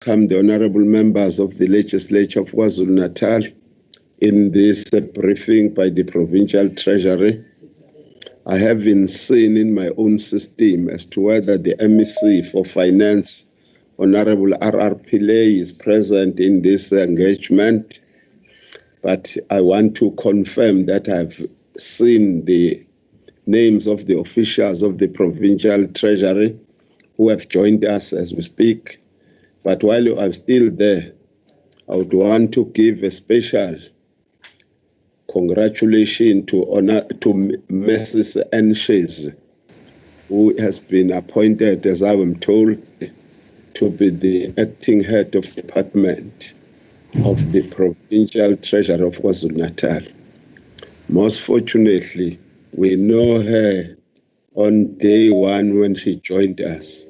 welcome the honorable members of the legislature of KwaZulu-Natal in this briefing by the Provincial Treasury. I haven't seen in my own system as to whether the MEC for Finance, Honorable R.R. Pillay, is present in this engagement, but I want to confirm that I've seen the names of the officials of the Provincial Treasury who have joined us as we speak. But while I'm still there, I would want to give a special congratulations to Mrs. Anshes, who has been appointed, as I am told, to be the acting head of department of the Provincial Treasury of KwaZulu-Natal. Most fortunately, we know her on day one when she joined us.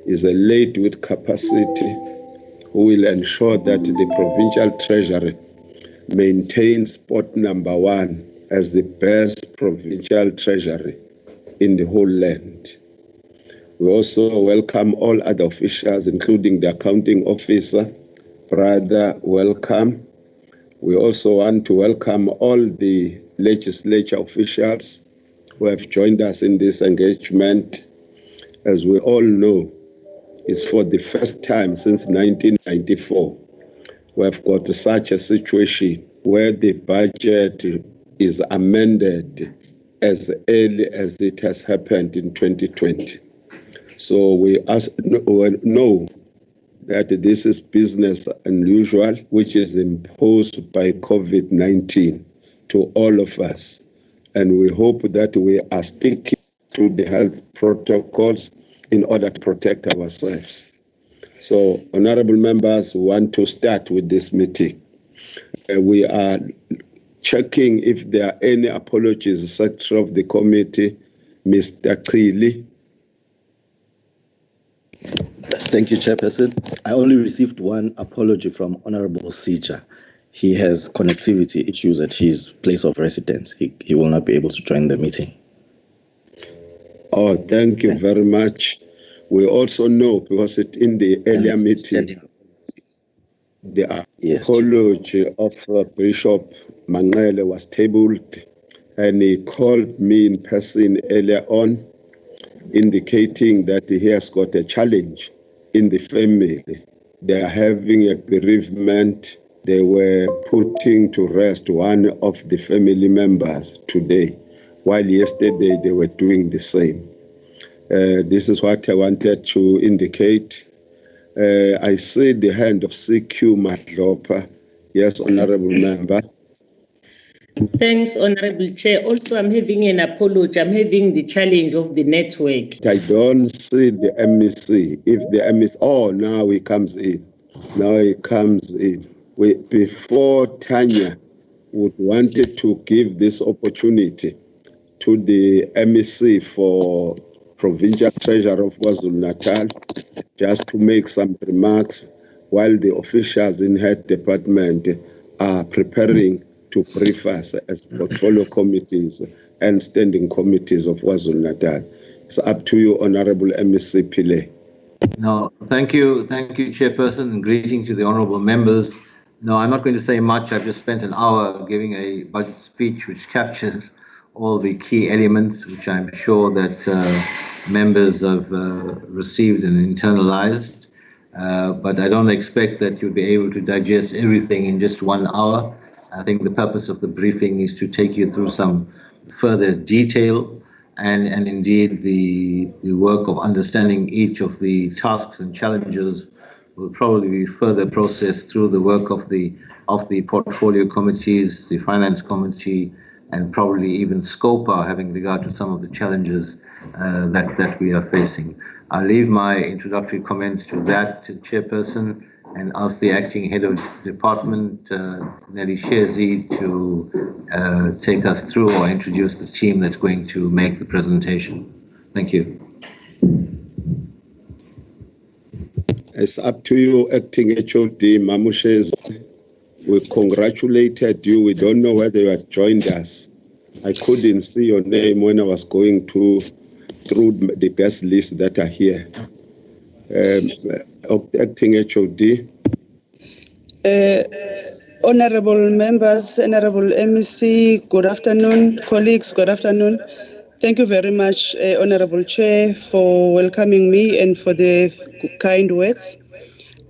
Is a lady with capacity who will ensure that the Provincial Treasury maintains spot number one as the best provincial treasury in the whole land. We also welcome all other officials, including the accounting officer. Brother, welcome. We also want to welcome all the legislature officials who have joined us in this engagement. As we all know, it's for the first time since 1994 we have got such a situation where the budget is amended as early as it has happened in 2020. So we know that this is business unusual, which is imposed by COVID-19 to all of us. And we hope that we are sticking to the health protocols in order to protect ourselves. So, honorable members, we want to start with this meeting. We are checking if there are any apologies. Secretary of the committee, Mr. Chili. Thank you, Chairperson. I only received one apology from Honorable Sija. He has connectivity issues at his place of residence. He will not be able to join the meeting. Oh, thank you very much. We also know, because in the earlier meeting, the apology of Bishop Manele was tabled, and he called me in person earlier on, indicating that he has got a challenge in the family. They are having a bereavement. They were putting to rest one of the family members today, while yesterday they were doing the same. This is what I wanted to indicate. I see the hand of CQ Madlopa. Yes, Honorable Member. Thanks, Honorable Chair. Also, I'm having an apology. I'm having the challenge of the network. I don't see the MEC. If the MEC, oh, now he comes in. Now he comes in. Before Tanya would wanted to give this opportunity to the MEC for Provincial Treasurer of KwaZulu-Natal, just to make some remarks while the officials in her department are preparing to brief us as portfolio committees and standing committees of KwaZulu-Natal. It's up to you, Honorable MEC Pillay. No, thank you, Chairperson, and greeting to the honourable members. No, I'm not going to say much. I've just spent an hour giving a budget speech which captures all the key elements, which I'm sure that members have received and internalized. But I don't expect that you'll be able to digest everything in just 1 hour. I think the purpose of the briefing is to take you through some further detail and indeed the work of understanding each of the tasks and challenges will probably be further processed through the work of the portfolio committees, the finance committee, and probably even SCOPA, having regard to some of the challenges that we are facing. I'll leave my introductory comments to that, Chairperson, and ask the acting head of department, Nelly Shezi, to take us through or introduce the team that's going to make the presentation. Thank you. It's up to you, acting HOD, Mamushes. We congratulated you. We don't know whether you had joined us. I couldn't see your name when I was going through the guest list that are here. acting HOD. Honorable members, Honorable MEC, good afternoon. Colleagues, good afternoon. Thank you very much, Honorable Chair, for welcoming me and for the kind words.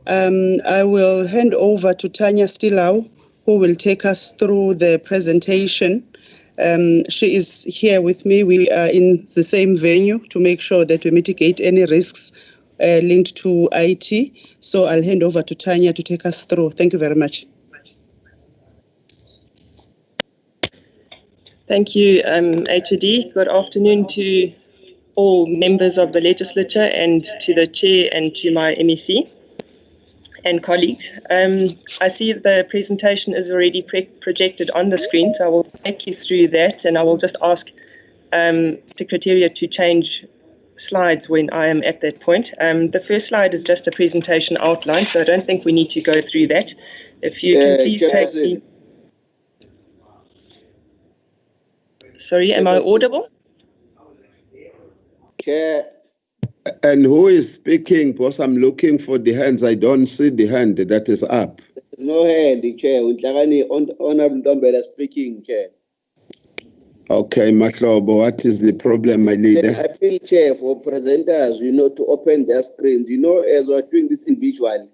I will hand over to Tanya Stilau, who will take us through the presentation. She is here with me. We are in the same venue to make sure that we mitigate any risks linked to IT. So I'll hand over to Tanya to take us through. Thank you very much. Thank you, HOD. Good afternoon to all members of the legislature and to the chair and to my MEC and colleagues. I see the presentation is already projected on the screen, so I will take you through that, and I will just ask Secretariat to change slides when I am at that point. The first slide is just a presentation outline, so I don't think we need to go through that. If you can please take the... Sorry, am I audible? Chair. And who is speaking? Because I'm looking for the hands. I don't see the hand that is up. There's no hand, Chair. Honorable Ntombela speaking, Chair. Okay, Mahlobo, what is the problem, my leader? I appeal, Chair, for presenters, to open their screens. As we're doing this in visual,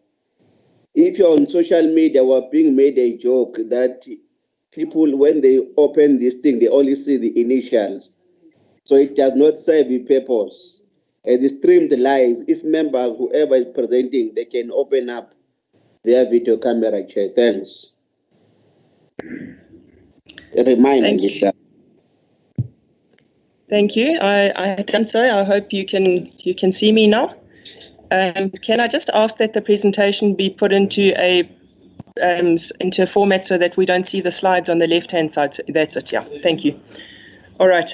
if you're on social media, we're being made a joke that people, when they open this thing, they only see the initials. So it does not serve the purpose. As it's streamed live, if members, whoever is presenting, they can open up their video camera, Chair. Thanks. A reminder, Gisha. Thank you. I have done so. I hope you can see me now. Can I just ask that the presentation be put into a format so that we don't see the slides on the left-hand side? That's it, yeah. Thank you. All right.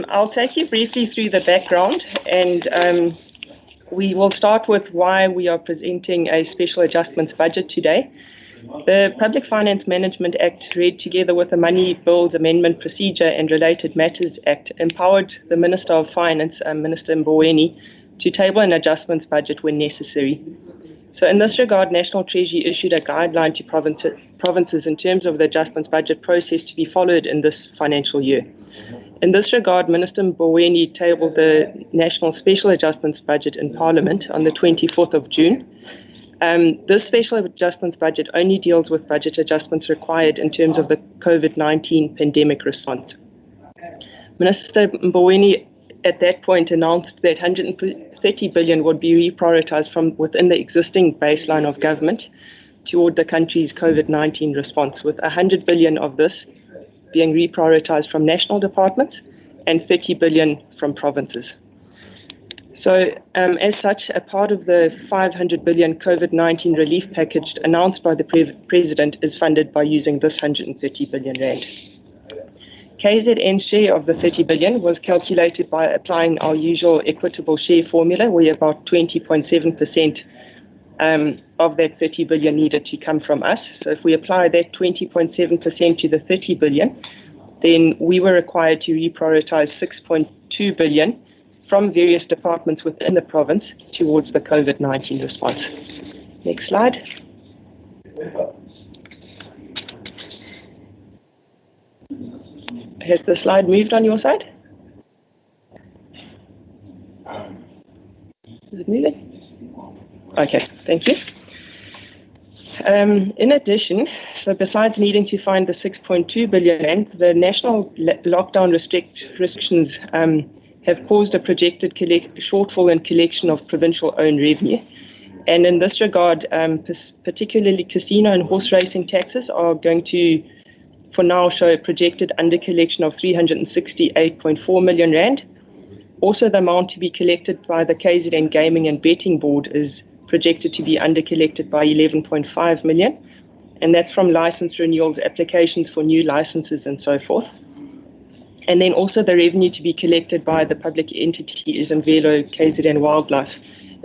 I'll take you briefly through the background, and we will start with why we are presenting a special adjustments budget today. The Public Finance Management Act, read together with the Money Bills Amendment Procedure and Related Matters Act, empowered the Minister of Finance, Minister Mboweni, to table an adjustments budget when necessary. So in this regard, National Treasury issued a guideline to provinces in terms of the adjustments budget process to be followed in this financial year. In this regard, Minister Mboweni tabled the National Special Adjustments Budget in Parliament on the 24th of June. This special adjustments budget only deals with budget adjustments required in terms of the COVID-19 pandemic response. Minister Mboweni at that point announced that 130 billion would be reprioritized from within the existing baseline of government toward the country's COVID-19 response, with 100 billion of this being reprioritized from national departments and 30 billion from provinces. So, as such, a part of the 500 billion COVID-19 relief package announced by the President is funded by using this 130 billion rand. KZN's share of the 30 billion was calculated by applying our usual equitable share formula, where about 20.7% of that 30 billion needed to come from us. So if we apply that 20.7% to the 30 billion, then we were required to reprioritize 6.2 billion from various departments within the province towards the COVID-19 response. Next slide. Has the slide moved on your side? Is it moving? Okay, thank you. In addition, so besides needing to find the 6.2 billion, the national lockdown restrictions have caused a projected shortfall in collection of provincial owned revenue. And in this regard, particularly casino and horse racing taxes are going to, for now, show a projected under collection of 368.4 million rand. Also, the amount to be collected by the KZN Gaming and Betting Board is projected to be under collected by 11.5 million. And that's from license renewals, applications for new licenses and so forth. And then also the revenue to be collected by the public entity Imvelo KZN Wildlife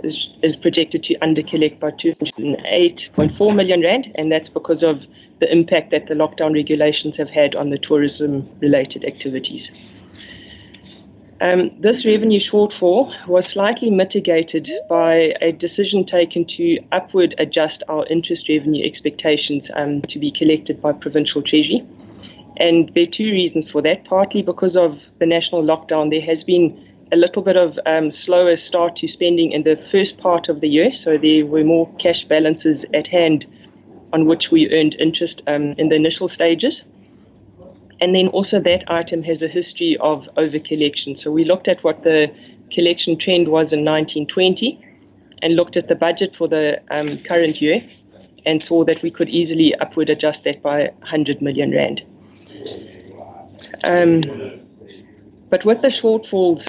is projected to under collect by 208.4 million rand, and that's because of the impact that the lockdown regulations have had on the tourism related activities. This revenue shortfall was slightly mitigated by a decision taken to upward adjust our interest revenue expectations to be collected by Provincial Treasury. And there are two reasons for that. Partly because of the national lockdown, there has been a little bit of slower start to spending in the first part of the year. So there were more cash balances at hand on which we earned interest in the initial stages. And then also that item has a history of over-collection. So we looked at what the collection trend was in 1920 and looked at the budget for the current year and saw that we could easily upward adjust that by 100 million rand. But with the shortfalls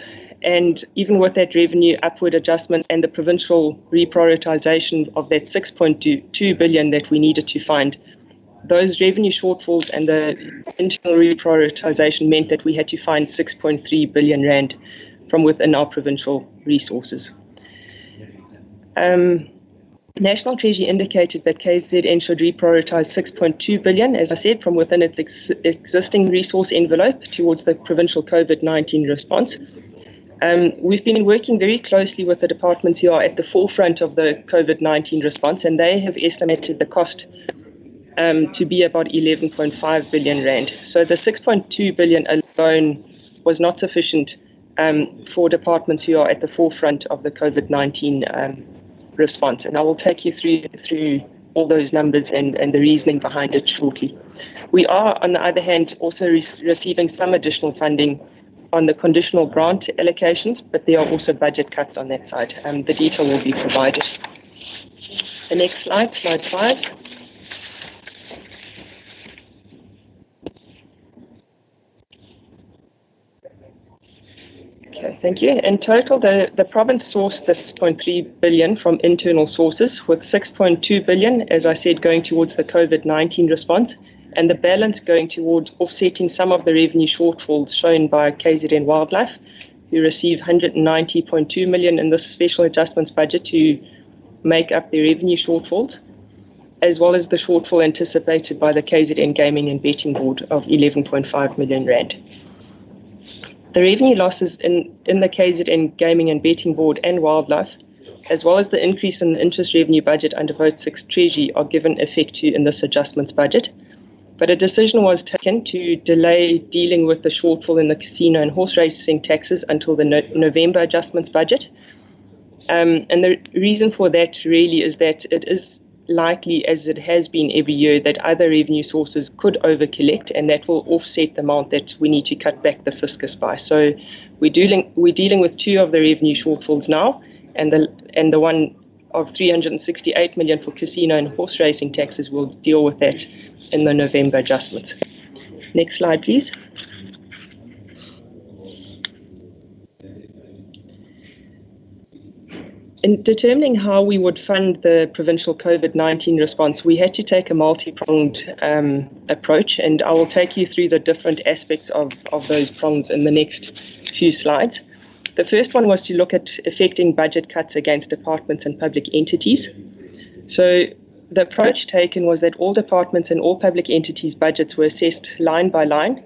and even with that revenue upward adjustment and the provincial reprioritization of that 6.2 billion that we needed to find, those revenue shortfalls and the internal reprioritization meant that we had to find 6.3 billion rand from within our provincial resources. National Treasury indicated that KZN should reprioritize 6.2 billion, as I said, from within its existing resource envelope towards the provincial COVID-19 response. We've been working very closely with the departments who are at the forefront of the COVID-19 response, and they have estimated the cost to be about 11.5 billion rand. So the 6.2 billion alone was not sufficient for departments who are at the forefront of the COVID-19 response. And I will take you through all those numbers and the reasoning behind it shortly. We are, on the other hand, also receiving some additional funding on the conditional grant allocations, but there are also budget cuts on that side. The detail will be provided. The next slide, slide 5. Okay, thank you. In total, the province sourced this 0.3 billion from internal sources, with 6.2 billion, as I said, going towards the COVID-19 response, and the balance going towards offsetting some of the revenue shortfalls shown by KZN Wildlife, who received 190.2 million in this special adjustments budget to make up their revenue shortfalls, as well as the shortfall anticipated by the KZN Gaming and Betting Board of 11.5 million rand. The revenue losses in the KZN Gaming and Betting Board and Wildlife, as well as the increase in the interest revenue budget under Vote 6 Treasury, are given effect to in this adjustments budget. But a decision was taken to delay dealing with the shortfall in the casino and horse racing taxes until the November adjustments budget. And the reason for that really is that it is likely, as it has been every year, that other revenue sources could over-collect, and that will offset the amount that we need to cut back the fiscus by. So we're dealing with two of the revenue shortfalls now, and the one of 368 million for casino and horse racing taxes will deal with that in the November adjustments. Next slide, please. In determining how we would fund the provincial COVID-19 response, we had to take a multi-pronged approach, and I will take you through the different aspects of those prongs in the next few slides. The first one was to look at effecting budget cuts against departments and public entities. So the approach taken was that all departments and all public entities' budgets were assessed line by line,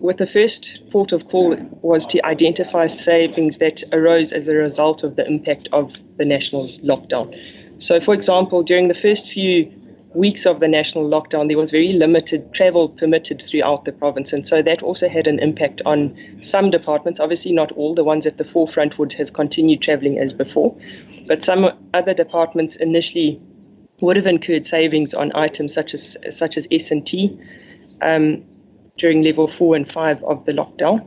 with the first port of call was to identify savings that arose as a result of the impact of the national lockdown. So, for example, during the first few weeks of the national lockdown, there was very limited travel permitted throughout the province, and so that also had an impact on some departments. Obviously not all. The ones at the forefront would have continued travelling as before, but some other departments initially would have incurred savings on items such as S&T during level 4 and 5 of the lockdown.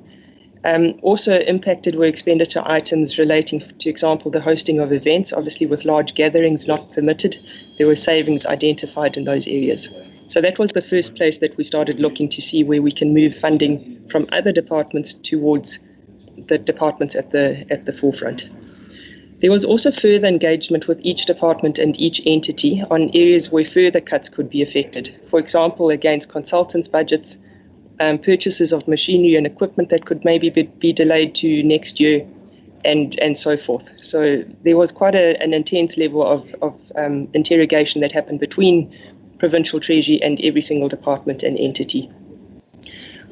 Also impacted were expenditure items relating to, for example, the hosting of events. Obviously, with large gatherings not permitted, there were savings identified in those areas. So that was the first place that we started looking to see where we can move funding from other departments towards the departments at the forefront. There was also further engagement with each department and each entity on areas where further cuts could be effected. For example, against consultants' budgets, purchases of machinery and equipment that could maybe be delayed to next year, and so forth. So there was quite an intense level of interrogation that happened between Provincial Treasury and every single department and entity.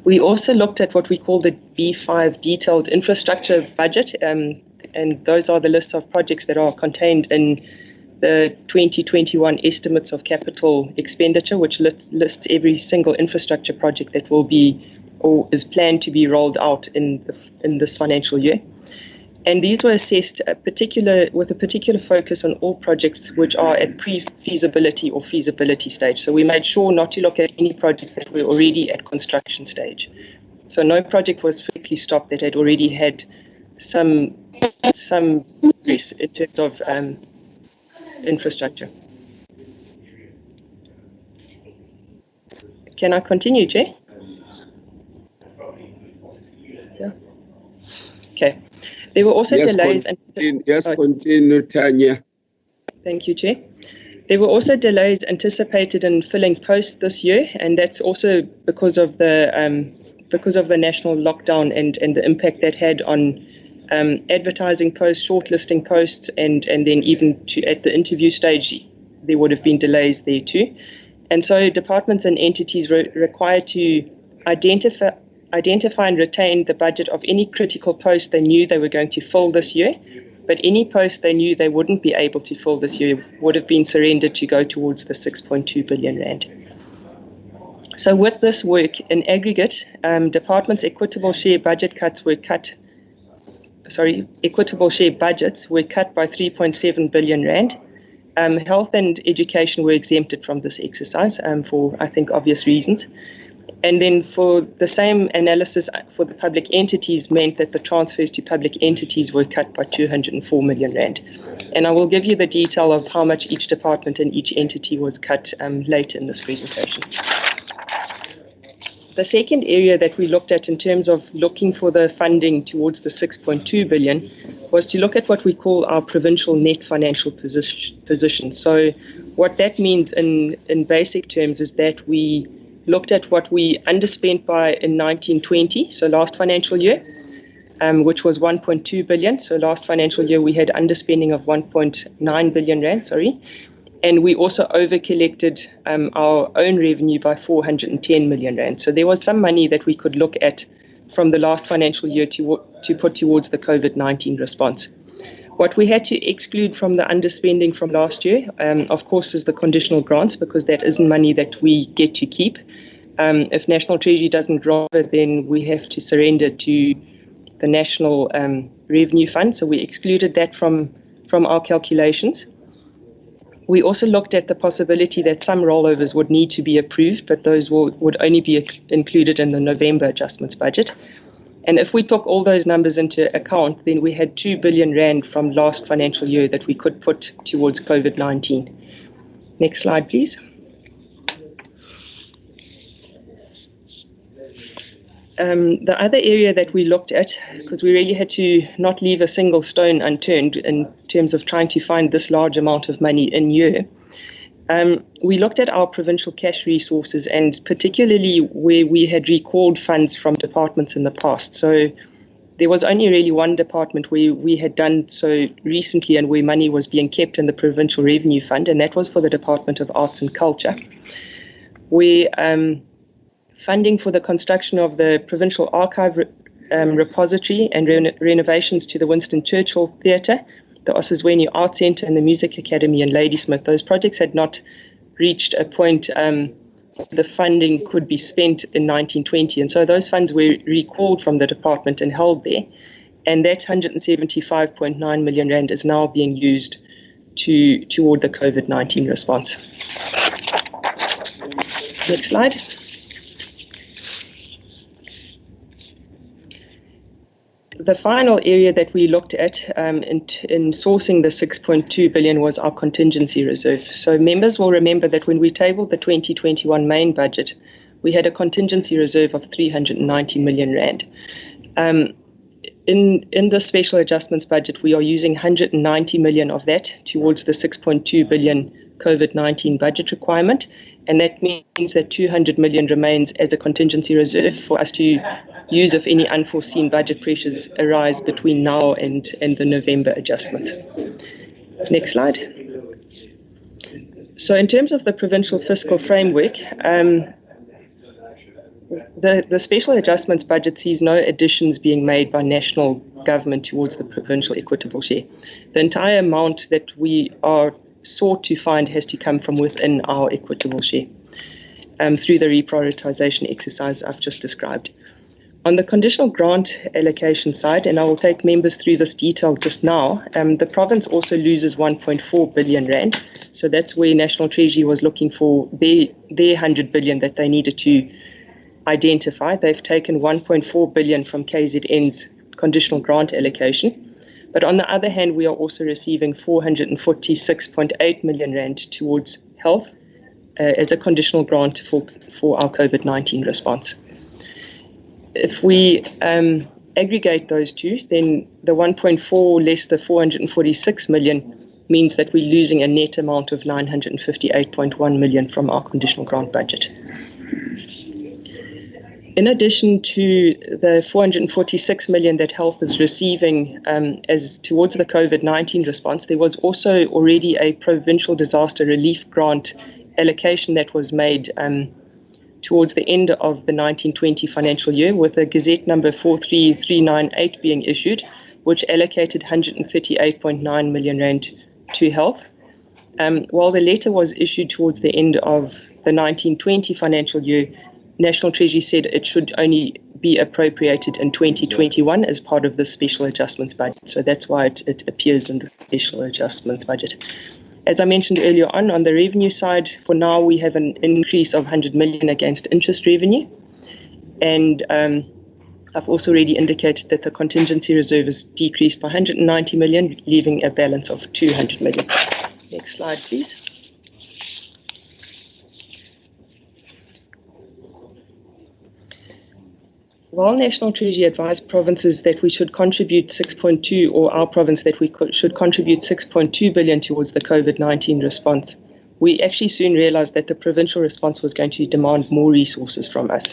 We also looked at what we call the B5 detailed infrastructure budget, and those are the lists of projects that are contained in the 2021 estimates of capital expenditure, which lists every single infrastructure project that will be or is planned to be rolled out in this financial year. And these were assessed with a particular focus on all projects which are at pre-feasibility or feasibility stage. So we made sure not to look at any projects that were already at construction stage. So no project was quickly stopped that had already had some progress in terms of infrastructure. Can I continue, Chair? Yeah. Okay. There were also delays. Continue, Tanya. Thank you, Chair. There were also delays anticipated in filling posts this year, and that's also because of the national lockdown and the impact that had on advertising posts, shortlisting posts, and then even at the interview stage, there would have been delays there too. And so departments and entities were required to identify and retain the budget of any critical post they knew they were going to fill this year, but any post they knew they wouldn't be able to fill this year would have been surrendered to go towards the 6.2 billion rand. So with this work, in aggregate, departments' equitable share budgets were cut by 3.7 billion rand. Health and education were exempted from this exercise for, I think, obvious reasons. And then for the same analysis for the public entities meant that the transfers to public entities were cut by 204 million rand. And I will give you the detail of how much each department and each entity was cut later in this presentation. The second area that we looked at in terms of looking for the funding towards the 6.2 billion was to look at what we call our provincial net financial position. So what that means in basic terms is that we looked at what we underspent by in 1920, so last financial year, which was 1.2 billion. So last financial year we had underspending of 1.9 billion rand, and we also over-collected our own revenue by 410 million rand. So there was some money that we could look at from the last financial year to put towards the COVID-19 response. What we had to exclude from the underspending from last year, of course, is the conditional grants, because that isn't money that we get to keep. If National Treasury doesn't drop it, then we have to surrender to the National Revenue Fund. So we excluded that from our calculations. We also looked at the possibility that some rollovers would need to be approved, but those would only be included in the November adjustments budget. And if we took all those numbers into account, then we had 2 billion rand from last financial year that we could put towards COVID-19. Next slide, please. The other area that we looked at, because we really had to not leave a single stone unturned in terms of trying to find this large amount of money in year, we looked at our provincial cash resources, and particularly where we had recalled funds from departments in the past. So there was only really one department where we had done so recently and where money was being kept in the Provincial Revenue Fund, and that was for the Department of Arts and Culture, where funding for the construction of the Provincial Archive repository and renovations to the Winston Churchill Theatre, the Osizweni Art Centre and the Music Academy in Ladysmith, those projects had not reached a point the funding could be spent in 1920. And so those funds were recalled from the department and held there. And that 175.9 million rand is now being used toward the COVID-19 response. Next slide. The final area that we looked at in sourcing the 6.2 billion was our contingency reserve. So members will remember that when we tabled the 2021 main budget, we had a contingency reserve of 390 million rand. In the special adjustments budget, we are using 190 million of that towards the 6.2 billion COVID-19 budget requirement, and that means that 200 million remains as a contingency reserve for us to use if any unforeseen budget pressures arise between now and the November adjustment. Next slide. So in terms of the provincial fiscal framework, The special adjustments budget sees no additions being made by national government towards the provincial equitable share. The entire amount that we are sought to find has to come from within our equitable share through the reprioritisation exercise I've just described. On the conditional grant allocation side, and I will take members through this detail just now, the province also loses 1.4 billion rand. So that's where National Treasury was looking for their 100 billion that they needed to identify. They've taken 1.4 billion from KZN's conditional grant allocation. But on the other hand, we are also receiving 446.8 million rand towards health as a conditional grant for our COVID-19 response. If we aggregate those two, then the 1.4 less the 446 million means that we're losing a net amount of 958.1 million from our conditional grant budget. In addition to the 446 million that health is receiving as towards the COVID-19 response, there was also already a provincial disaster relief grant allocation that was made towards the end of the 1920 financial year, with a Gazette number 43398 being issued, which allocated 138.9 million rand to health. While the letter was issued towards the end of the 1920 financial year, National Treasury said it should only be appropriated in 2021 as part of the special adjustments budget. So that's why it appears in the special adjustments budget. As I mentioned earlier on the revenue side, for now we have an increase of 100 million against interest revenue. And I've also already indicated that the contingency reserve is decreased by 190 million, leaving a balance of 200 million. Next slide, please. While National Treasury advised provinces that we should contribute 6.2, or our province that we should contribute 6.2 billion towards the COVID-19 response, we actually soon realized that the provincial response was going to demand more resources from us.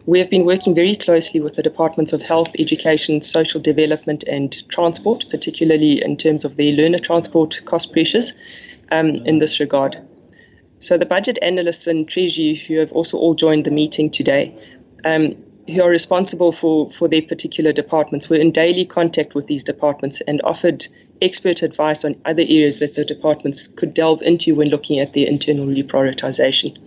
We have been working very closely with the Departments of Health, Education, Social Development and Transport, particularly in terms of their learner transport cost pressures in this regard. So the budget analysts in Treasury, who have also all joined the meeting today, who are responsible for their particular departments, were in daily contact with these departments and offered expert advice on other areas that the departments could delve into when looking at their internal reprioritization.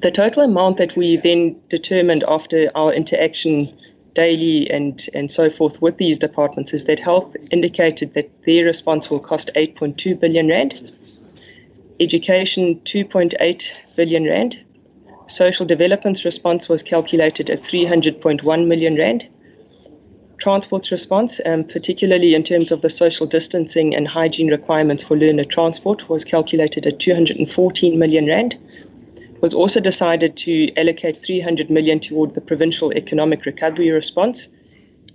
The total amount that we then determined after our interaction daily and so forth with these departments is that health indicated that their response will cost 8.2 billion rand, education 2.8 billion rand, social development's response was calculated at 300.1 million rand. Transport's response, particularly in terms of the social distancing and hygiene requirements for learner transport, was calculated at 214 million rand. It was also decided to allocate 300 million toward the provincial economic recovery response,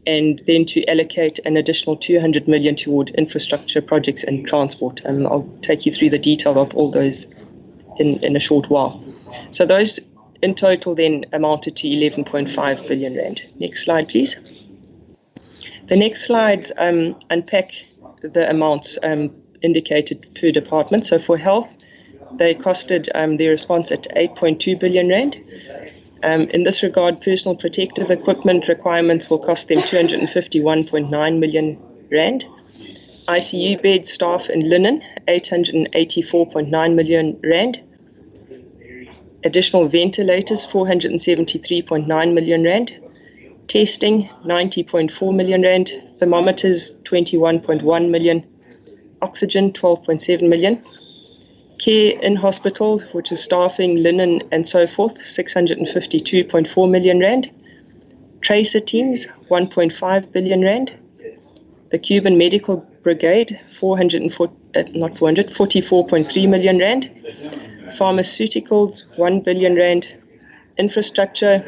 and then to allocate an additional 200 million toward infrastructure projects and transport. I'll take you through the detail of all those in a short while. So those in total then amounted to 11.5 billion rand. Next slide, please. The next slides unpack the amounts indicated per department. So for health, they costed their response at 8.2 billion rand. In this regard, personal protective equipment requirements will cost them 251.9 million rand. ICU bed, staff and linen, 884.9 million rand. Additional ventilators, 473.9 million rand. Testing, 90.4 million rand. Thermometers, 21.1 million. Oxygen, 12.7 million. Care in hospitals, which is staffing, linen and so forth, 652.4 million rand. Tracer teams, 1.5 billion rand. The Cuban Medical Brigade, 44.3 million rand. Pharmaceuticals, 1 billion rand. Infrastructure,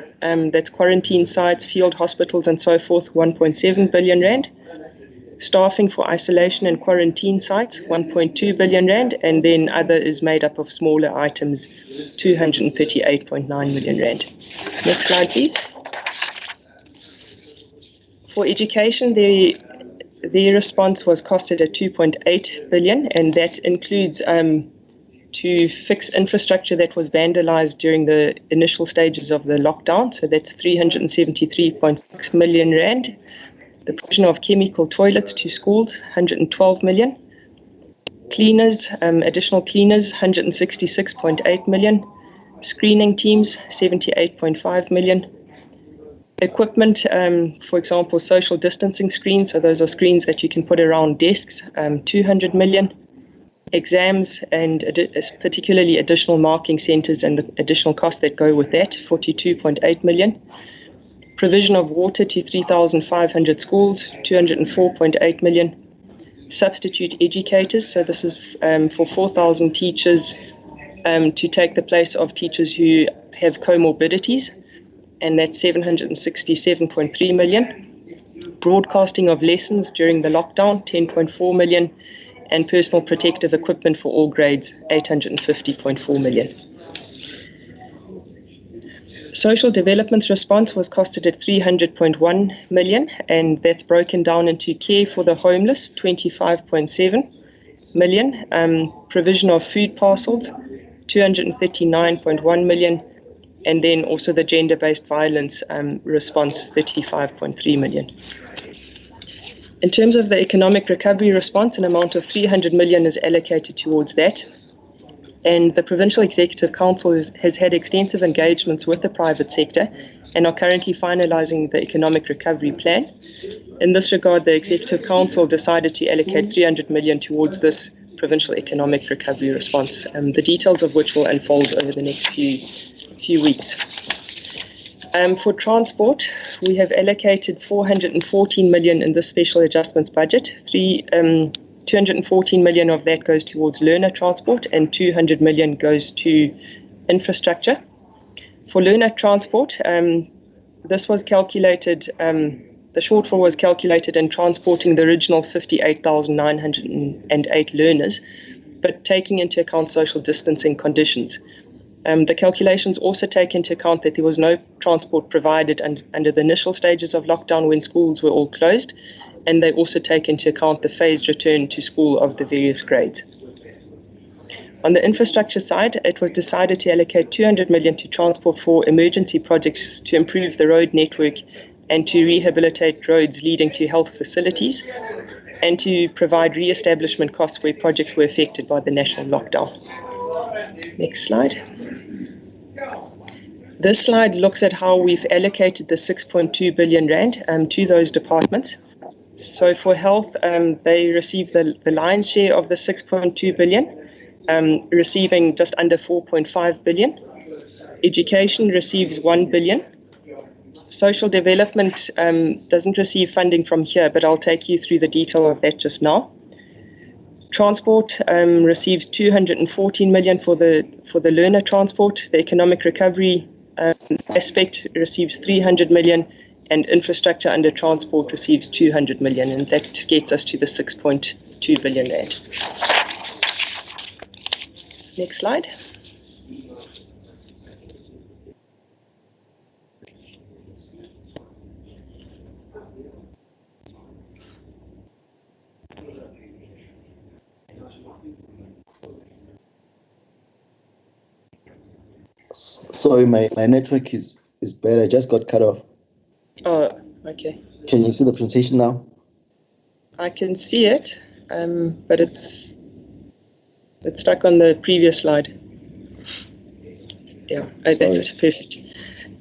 that's quarantine sites, field hospitals and so forth, 1.7 billion rand. Staffing for isolation and quarantine sites, 1.2 billion rand, and then other is made up of smaller items, 238.9 million rand. Next slide, please. For education, the response was costed at 2.8 billion, and that includes to fix infrastructure that was vandalized during the initial stages of the lockdown. So that's 373.6 million rand. The provision of chemical toilets to schools, 112 million. Cleaners, additional cleaners, 166.8 million. Screening teams, 78.5 million. Equipment, for example, social distancing screens, so those are screens that you can put around desks, 200 million. Exams and particularly additional marking centres and the additional costs that go with that, 42.8 million. Provision of water to 3,500 schools, 204.8 million. Substitute educators, so this is for 4,000 teachers to take the place of teachers who have comorbidities, and that's 767.3 million. Broadcasting of lessons during the lockdown, 10.4 million. And personal protective equipment for all grades, 850.4 million. Social development response was costed at 300.1 million, and that's broken down into care for the homeless, 25.7 million, provision of food parcels, 239.1 million, and then also the gender-based violence response, 35.3 million. In terms of the economic recovery response, an amount of 300 million is allocated towards that. And the Provincial Executive Council has had extensive engagements with the private sector and are currently finalising the economic recovery plan. In this regard, the Executive Council decided to allocate 300 million towards this Provincial Economic Recovery response, the details of which will unfold over the next few weeks. For transport, we have allocated 414 million in the special adjustments budget. 214 million of that goes towards learner transport and 200 million goes to infrastructure. For learner transport, this was calculated, the shortfall was calculated in transporting the original 58,908 learners, but taking into account social distancing conditions. The calculations also take into account that there was no transport provided under the initial stages of lockdown when schools were all closed, and they also take into account the phased return to school of the various grades. On the infrastructure side, it was decided to allocate 200 million to transport for emergency projects to improve the road network and to rehabilitate roads leading to health facilities, and to provide re-establishment costs where projects were affected by the national lockdown. Next slide. This slide looks at how we've allocated the 6.2 billion rand to those departments. So for health, they received the lion's share of the 6.2 billion, receiving just under 4.5 billion. Education receives 1 billion. Social development doesn't receive funding from here, but I'll take you through the detail of that just now. Transport receives 214 million for the learner transport. The economic recovery aspect receives 300 million, and infrastructure under transport receives 200 million, and that gets us to the 6.2 billion rand. Next slide. Sorry, my network is bad. I just got cut off. Oh, okay. Can you see the presentation now? I can see it, but it's stuck on the previous slide. Yeah, that's perfect.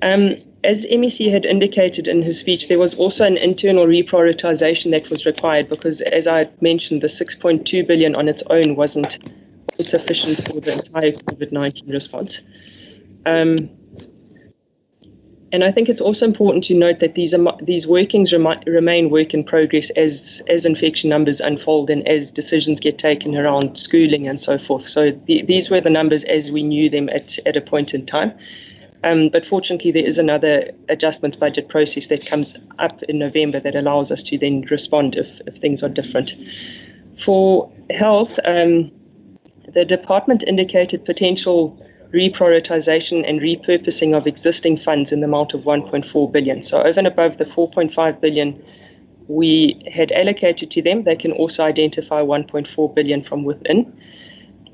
As MEC had indicated in his speech, there was also an internal reprioritization that was required because, as I mentioned, the 6.2 billion on its own wasn't sufficient for the entire COVID-19 response. And I think it's also important to note that these workings remain work in progress as infection numbers unfold and as decisions get taken around schooling and so forth. So these were the numbers as we knew them at a point in time. But fortunately, there is another adjustments budget process that comes up in November that allows us to then respond if things are different. For health, the department indicated potential reprioritization and repurposing of existing funds in the amount of 1.4 billion. So over and above the 4.5 billion we had allocated to them, they can also identify 1.4 billion from within.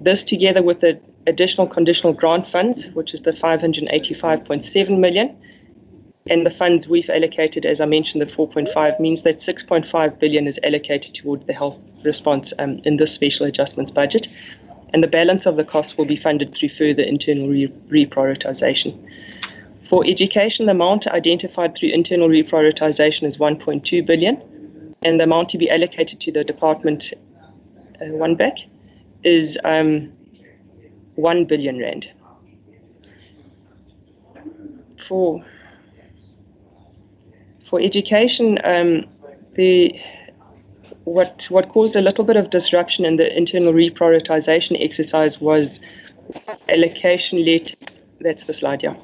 This, together with the additional conditional grant funds, which is the 585.7 million, and the funds we've allocated, as I mentioned, the 4.5, means that 6.5 billion is allocated towards the health response in this special adjustments budget, and the balance of the costs will be funded through further internal reprioritization. For education, the amount identified through internal reprioritization is 1.2 billion, and the amount to be allocated to the department, is 1 billion rand. For education, what caused a little bit of disruption in the internal reprioritization exercise was allocation letter. That's the slide, yeah.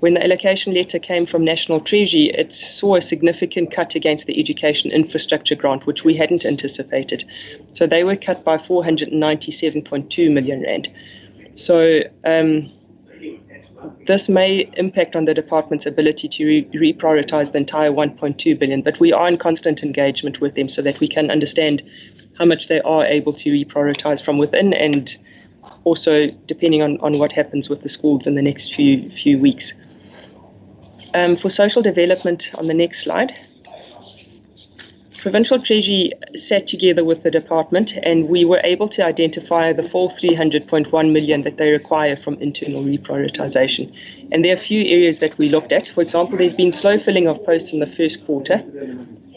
When the allocation letter came from National Treasury, it saw a significant cut against the education infrastructure grant, which we hadn't anticipated. So they were cut by 497.2 million rand. So this may impact on the department's ability to reprioritize the entire 1.2 billion, but we are in constant engagement with them so that we can understand how much they are able to reprioritize from within, and also depending on what happens with the schools in the next few weeks. For social development, on the next slide, Provincial Treasury sat together with the department, and we were able to identify the full 300.1 million that they require from internal reprioritization. And there are a few areas that we looked at. For example, there's been slow filling of posts in the first quarter,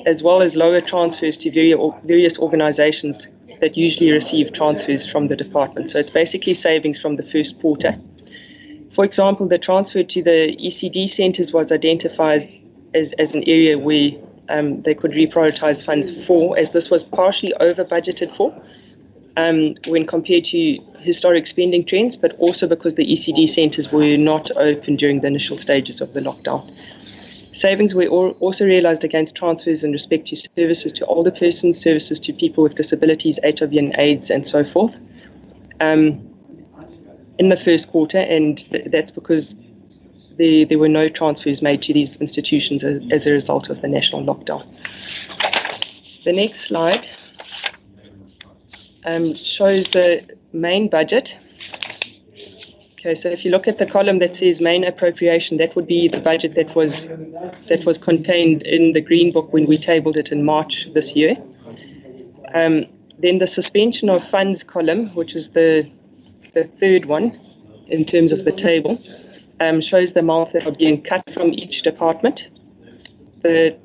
as well as lower transfers to various organizations that usually receive transfers from the department. So it's basically savings from the first quarter. For example, the transfer to the ECD centres was identified as an area where they could reprioritize funds for, as this was partially over budgeted for when compared to historic spending trends, but also because the ECD centres were not open during the initial stages of the lockdown. Savings were also realised against transfers in respect to services to older persons, services to people with disabilities, HIV and AIDS, and so forth, in the first quarter, and that's because there were no transfers made to these institutions as a result of the national lockdown. The next slide shows the main budget. Okay, so if you look at the column that says main appropriation, that would be the budget that was contained in the Green Book when we tabled it in March this year. Then the suspension of funds column, which is the third one in terms of the table, shows the amounts that are being cut from each department. The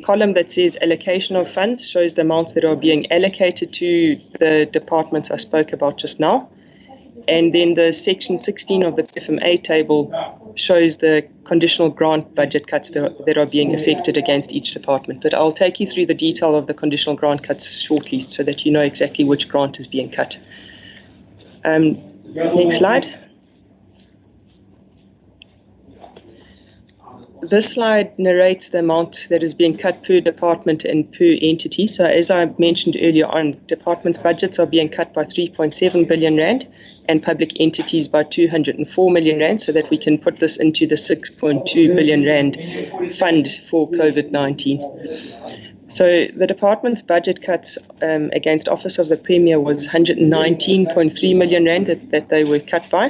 column that says allocation of funds shows the amounts that are being allocated to the departments I spoke about just now. And then the section 16 of the FMA table shows the conditional grant budget cuts that are being affected against each department. But I'll take you through the detail of the conditional grant cuts shortly so that you know exactly which grant is being cut. Next slide. This slide narrates the amount that is being cut per department and per entity. So as I mentioned earlier on, department budgets are being cut by 3.7 billion rand and public entities by 204 million rand, so that we can put this into the 6.2 billion rand fund for COVID-19. So the department's budget cuts against Office of the Premier was 119.3 million rand that they were cut by.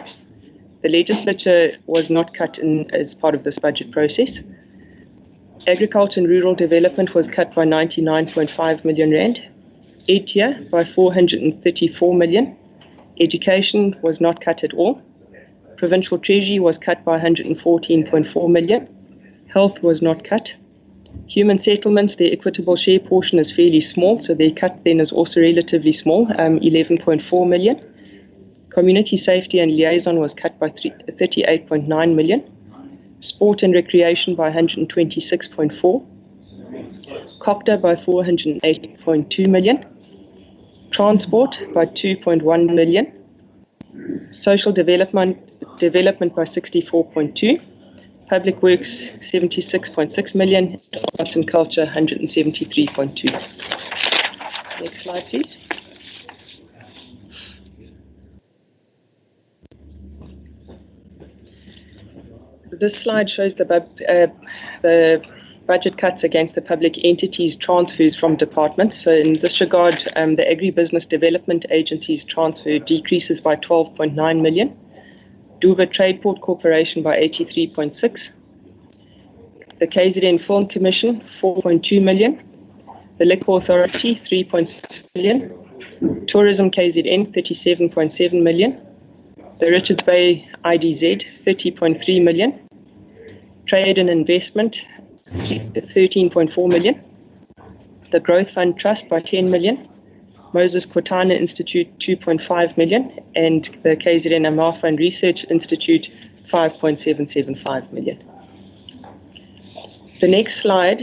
The legislature was not cut in as part of this budget process. Agriculture and Rural Development was cut by 99.5 million rand. ETIA by 434 million. Education was not cut at all. Provincial Treasury was cut by 114.4 million. Health was not cut. Human Settlements, their equitable share portion is fairly small, so their cut then is also relatively small, 11.4 million. Community Safety and Liaison was cut by 38.9 million. Sport and Recreation by 126.4. COPTA by 408.2 million. Transport by 2.1 million. Social Development by 64.2. Public Works 76.6 million. Arts and Culture 173.2. Next slide, please. This slide shows the budget cuts against the public entities transfers from departments. So in this regard, the Agribusiness Development Agency's transfer decreases by 12.9 million. Dover Trade Port Corporation by 83.6. The KZN Film Commission, 4.2 million. The Liquor Authority, 3.6 million. Tourism KZN, 37.7 million. The Richards Bay IDZ, 30.3 million. Trade and Investment, 13.4 million. The Growth Fund Trust by 10 million. Moses Kotane Institute, 2.5 million. And the KZN Amal Fund Research Institute, 5.775 million. The next slide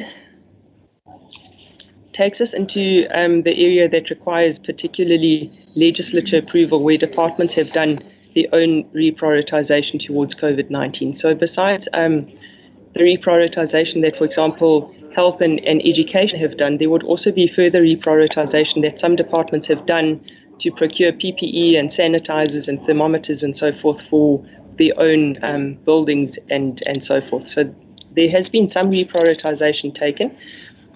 takes us into the area that requires particularly legislature approval, where departments have done their own reprioritization towards COVID-19. So besides the reprioritization that, for example, health and education have done, there would also be further reprioritization that some departments have done to procure PPE and sanitizers and thermometers and so forth for their own buildings and so forth. So there has been some reprioritization taken.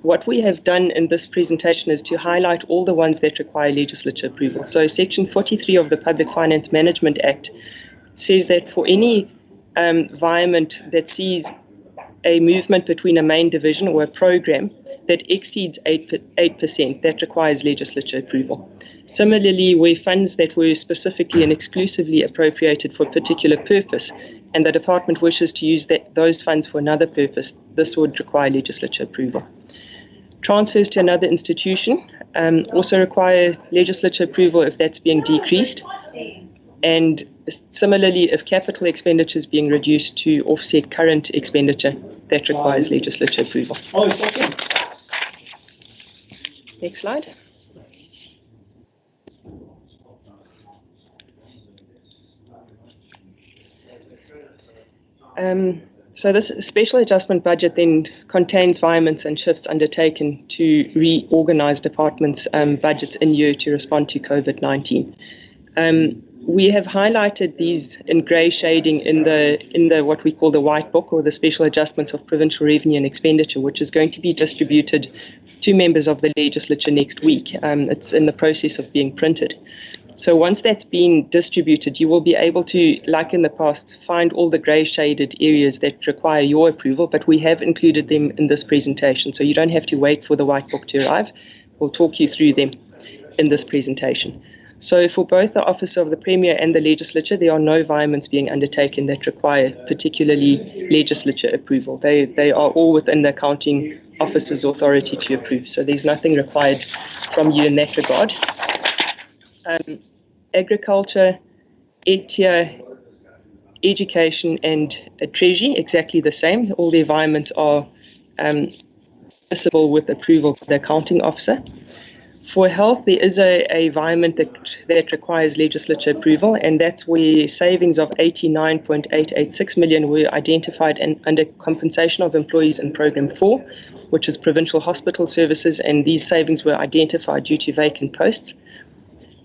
What we have done in this presentation is to highlight all the ones that require legislature approval. So Section 43 of the Public Finance Management Act says that for any environment that sees a movement between a main division or a program that exceeds 8%, that requires legislature approval. Similarly, where funds that were specifically and exclusively appropriated for a particular purpose and the department wishes to use those funds for another purpose, this would require legislature approval. Transfers to another institution also require legislature approval if that's being decreased. And similarly, if capital expenditure is being reduced to offset current expenditure, that requires legislature approval. Next slide. So this special adjustment budget then contains environments and shifts undertaken to reorganize departments' budgets in year to respond to COVID-19. We have highlighted these in grey shading in the what we call the white book, or the special adjustments of provincial revenue and expenditure, which is going to be distributed to members of the legislature next week. It's in the process of being printed. So once that's been distributed, you will be able to, like in the past, find all the grey shaded areas that require your approval, but we have included them in this presentation, so you don't have to wait for the white book to arrive. We'll talk you through them in this presentation. So for both the Office of the Premier and the Legislature, there are no environments being undertaken that require particularly legislature approval. They are all within the Accounting Office's authority to approve, so there's nothing required from you in that regard. Agriculture, ETIA, Education and Treasury, exactly the same. All the environments are permissible with approval of the Accounting Officer. For health, there is a environment that requires legislature approval, and that's where savings of 89.886 million were identified under compensation of employees in Programme 4, which is Provincial Hospital Services, and these savings were identified due to vacant posts.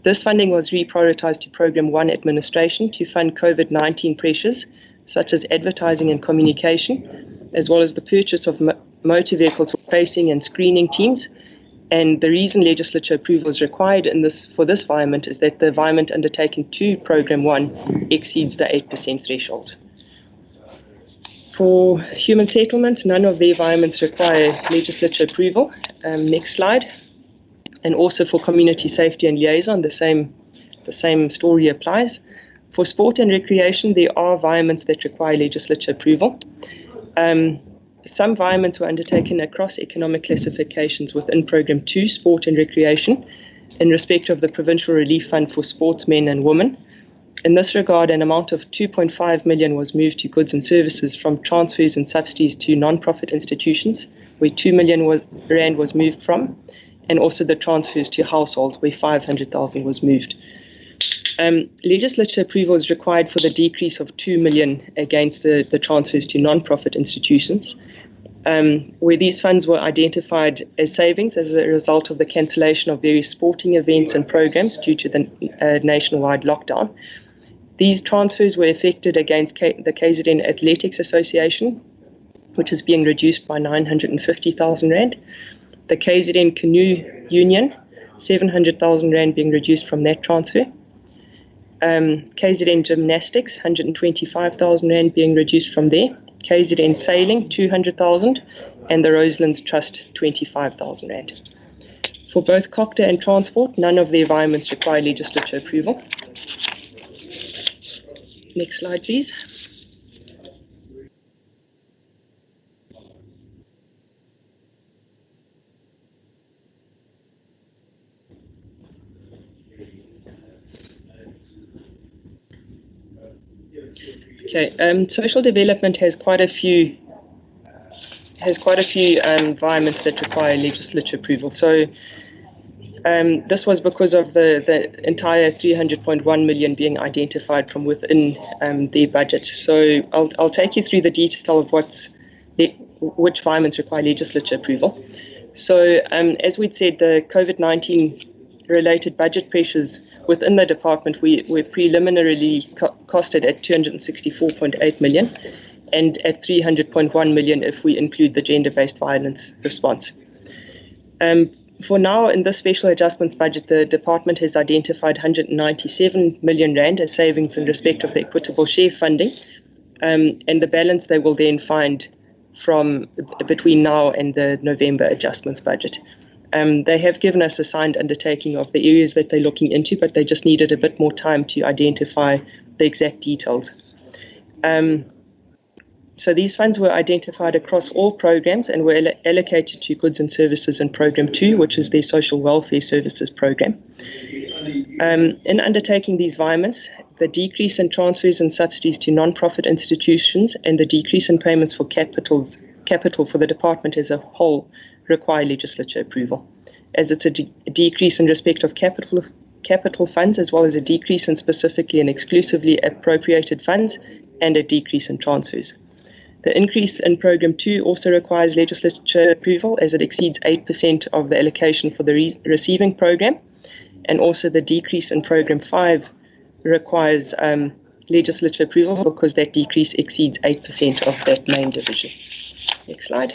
This funding was reprioritized to Programme 1 administration to fund COVID-19 pressures, such as advertising and communication, as well as the purchase of motor vehicles for tracing and screening teams. And the reason legislature approval is required for this environment is that the environment undertaken to Programme 1 exceeds the 8% threshold. For human settlements, none of the environments require legislature approval. Next slide. And also for community safety and liaison, the same story applies. For sport and recreation, there are environments that require legislature approval. Some environments were undertaken across economic classifications within Programme 2, Sport and Recreation, in respect of the Provincial Relief Fund for sportsmen and women. In this regard, an amount of 2.5 million was moved to goods and services from transfers and subsidies to non-profit institutions, where 2 million rand was moved from, and also the transfers to households, where 500,000 was moved. Legislature approval is required for the decrease of 2 million against the transfers to non-profit institutions, where these funds were identified as savings as a result of the cancellation of various sporting events and programs due to the nationwide lockdown. These transfers were effected against the KZN Athletics Association, which is being reduced by 950,000 Rand. The KZN Canoe Union, 700,000 Rand being reduced from that transfer. KZN Gymnastics, 125,000 Rand being reduced from there. KZN Sailing, 200,000, and the Roselands Trust, 25,000 Rand. For both Copter and Transport, none of the environments require legislature approval. Next slide, please. Okay, social development has quite a few environments that require legislature approval. So this was because of the entire 300.1 million being identified from within their budget. So I'll take you through the detail of which environments require legislature approval. So as we'd said, the COVID-19 related budget pressures within the department, we're preliminarily costed at 264.8 million and at 300.1 million if we include the gender-based violence response. For now, in this special adjustments budget, the department has identified 197 million Rand as savings in respect of the equitable share funding, and the balance they will then find from between now and the November adjustments budget. They have given us a signed undertaking of the areas that they're looking into, but they just needed a bit more time to identify the exact details. So these funds were identified across all programs and were allocated to goods and services in Program 2, which is their social welfare services program. In undertaking these environments, the decrease in transfers and subsidies to non-profit institutions and the decrease in payments for capital for the department as a whole require legislature approval, as it's a decrease in respect of capital funds, as well as a decrease in specifically and exclusively appropriated funds and a decrease in transfers. The increase in Program 2 also requires legislature approval, as it exceeds 8% of the allocation for the receiving program, and also the decrease in Program 5 requires legislature approval because that decrease exceeds 8% of that main division. Next slide.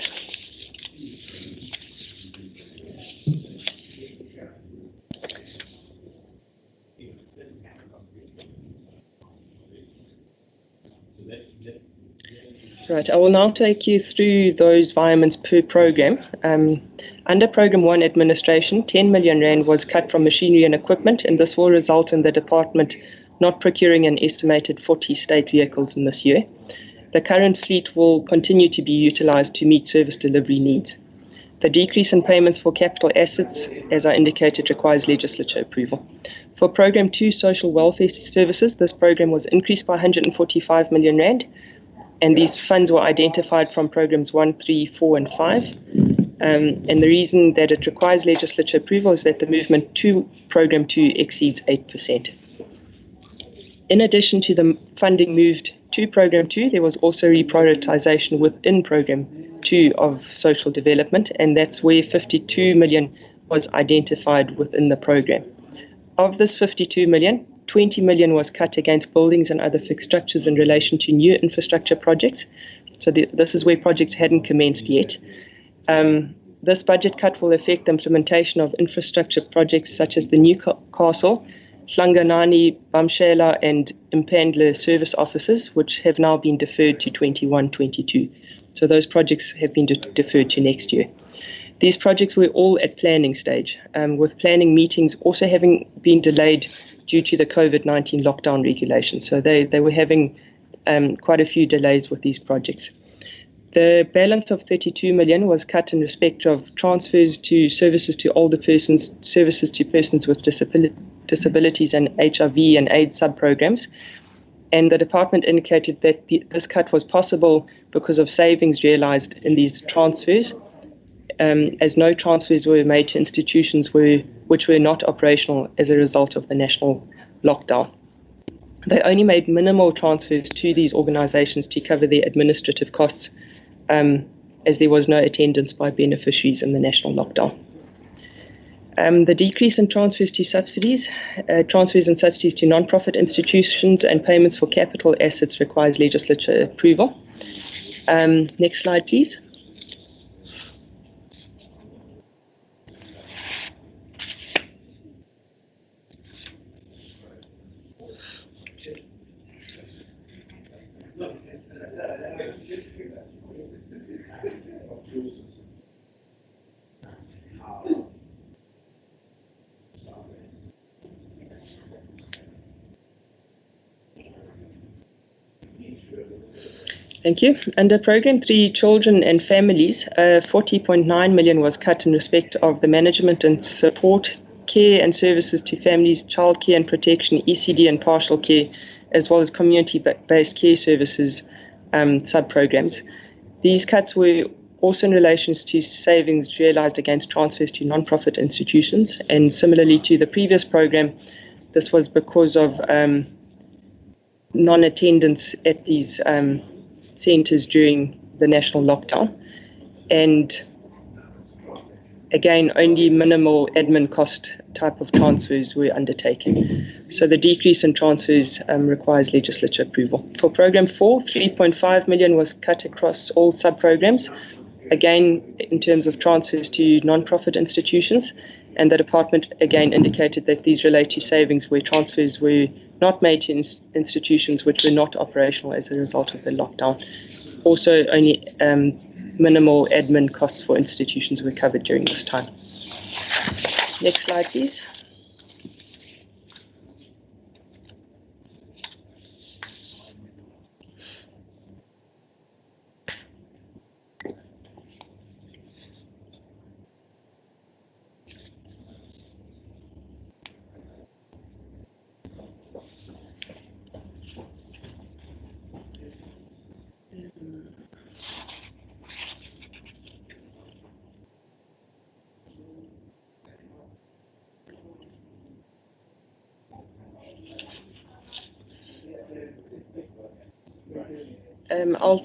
Right, I will now take you through those environments per program. Under Program 1 Administration, 10 million Rand was cut from machinery and equipment, and this will result in the department not procuring an estimated 40 state vehicles in this year. The current fleet will continue to be utilized to meet service delivery needs. The decrease in payments for capital assets, as I indicated, requires legislature approval. For Program 2 Social Welfare Services, this program was increased by 145 million Rand, and these funds were identified from Programs 1, 3, 4, and 5. And the reason that it requires legislature approval is that the movement to Program 2 exceeds 8%. In addition to the funding moved to Program 2, there was also reprioritization within Program 2 of social development, and that's where 52 million was identified within the program. Of this 52 million, 20 million was cut against buildings and other fixed structures in relation to new infrastructure projects. So this is where projects hadn't commenced yet. This budget cut will affect the implementation of infrastructure projects such as the New Castle, Hlanganani, Bamshela, and Impandla service offices, which have now been deferred to 21-22. So those projects have been deferred to next year. These projects were all at planning stage, with planning meetings also having been delayed due to the COVID-19 lockdown regulations. So they were having quite a few delays with these projects. The balance of 32 million was cut in respect of transfers to services to older persons, services to persons with disabilities and HIV and AIDS sub-programs. And the department indicated that this cut was possible because of savings realized in these transfers, as no transfers were made to institutions which were not operational as a result of the national lockdown. They only made minimal transfers to these organizations to cover their administrative costs, as there was no attendance by beneficiaries in the national lockdown. The decrease in transfers to subsidies, transfers and subsidies to non-profit institutions and payments for capital assets requires legislature approval. Next slide, please. Thank you. Under Program 3, Children and Families, 40.9 million was cut in respect of the management and support, care and services to families, childcare and protection, ECD and partial care, as well as community-based care services sub-programs. These cuts were also in relation to savings realised against transfers to non-profit institutions, and similarly to the previous program, this was because of non-attendance at these centres during the national lockdown, and again only minimal admin cost type of transfers were undertaken. So the decrease in transfers requires legislature approval. For Program 4, 3.5 million was cut across all sub-programs, again in terms of transfers to non-profit institutions, and the department again indicated that these relate to savings where transfers were not made to institutions which were not operational as a result of the lockdown. Also, only minimal admin costs for institutions were covered during this time. Next slide, please.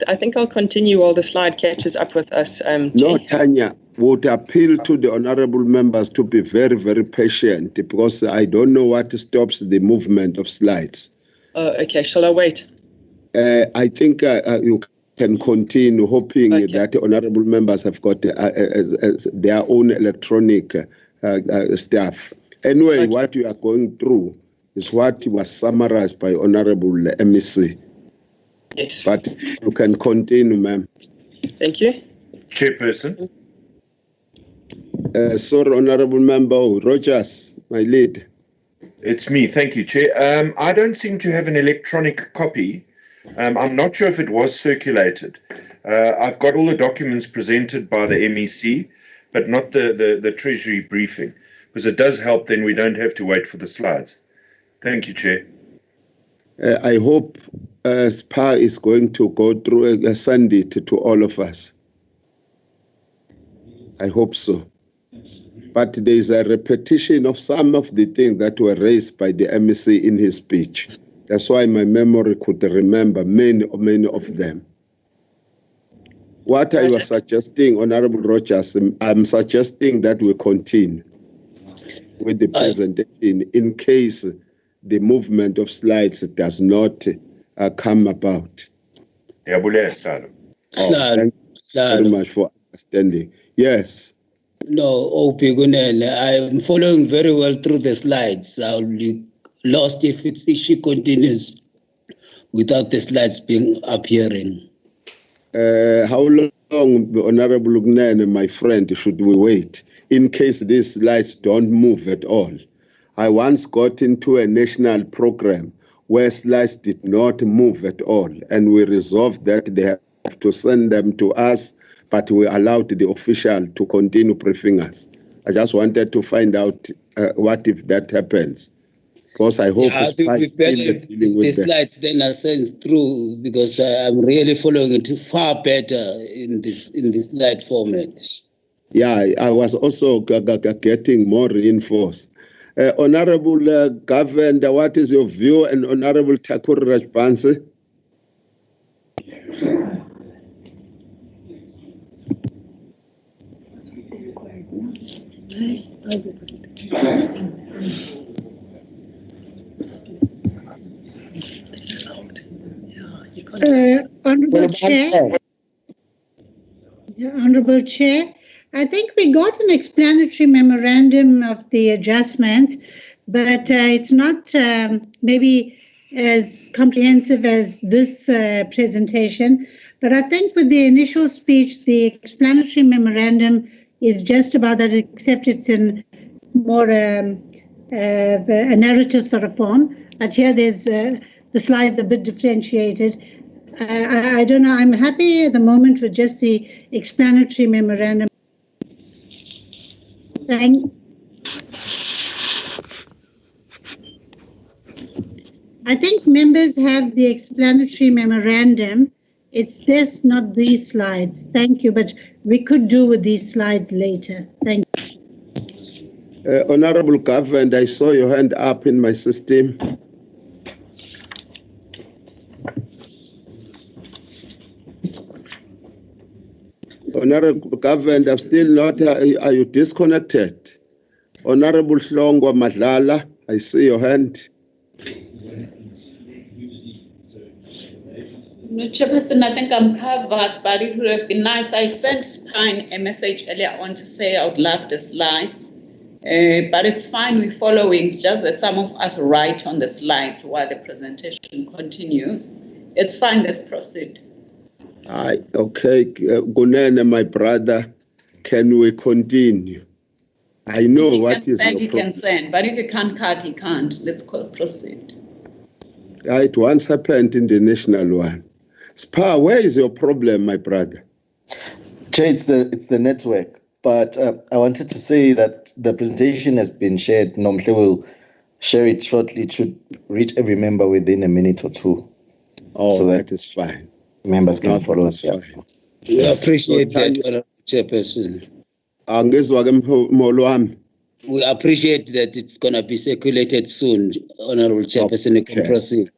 I think I'll continue while the slide catches up with us. No, Tanya, would appeal to the honourable members to be very, very patient, because I don't know what stops the movement of slides. Okay, shall I wait? I think you can continue, hoping that honourable members have got their own electronic stuff. Anyway, what we are going through is what was summarised by Honourable MEC. Yes. But you can continue, ma'am. Thank you. Chairperson. Sorry, Honourable Member Rogers, my lead. It's me. Thank you, Chair. I don't seem to have an electronic copy. I'm not sure if it was circulated. I've got all the documents presented by the MEC, but not the Treasury briefing, because it does help, then we don't have to wait for the slides. Thank you, Chair. I hope SPA is going to go through, send it to all of us. I hope so. But there is a repetition of some of the things that were raised by the MEC in his speech. That's why my memory could remember many of them. What I was suggesting, Honourable Rogers, I'm suggesting that we continue with the presentation in case the movement of slides does not come about. Thank you very much for understanding. Yes. No, I'm following very well through the slides. I'll be lost if she continues without the slides being appearing. How long, Honourable Gnane, my friend, should we wait in case these slides don't move at all? I once got into a national program where slides did not move at all, and we resolved that they have to send them to us, but we allowed the official to continue briefing us. I just wanted to find out what if that happens, because I hope I think it's better if the slides then are sent through, because I'm really following it far better in this slide format. Yeah, I was also getting more reinforced. Honourable Governor, what is your view? And Honourable Thakur Rajbansi? Honourable Chair. Honourable Chair. I think we got an explanatory memorandum of the adjustments, but it's not maybe as comprehensive as this presentation. But I think with the initial speech, the explanatory memorandum is just about that, except it's in more a narrative sort of form. But here there's the slides a bit differentiated. I don't know. I'm happy at the moment with just the explanatory memorandum. I think members have the explanatory memorandum. It's this, not these slides. Thank you, but we could do with these slides later. Thank you. Honorable Governor, I saw your hand up in my system. Honorable Governor, I'm still not. Are you disconnected? Honorable Hlongwa Madlala, I see your hand. No, Chairperson, I think I'm covered, but it would have been nice. I sent Spine a message earlier on to say I would love the slides, but it's fine. We're following. It's just that some of us write on the slides while the presentation continues. It's fine. Let's proceed. Okay, Gunene, my brother, can we continue? I know what is your problem. You can send, but if you can't cut, you can't. Let's proceed. It once happened in the national one. Spa, where is your problem, my brother? Chair, it's the network. But I wanted to say that the presentation has been shared. Nomhle will share it shortly. It should reach every member within a minute or two. Oh, so that is fine. Members can follow us. Fine. We appreciate that, Chairperson. We appreciate that it's going to be circulated soon, Honorable Chairperson. You can proceed.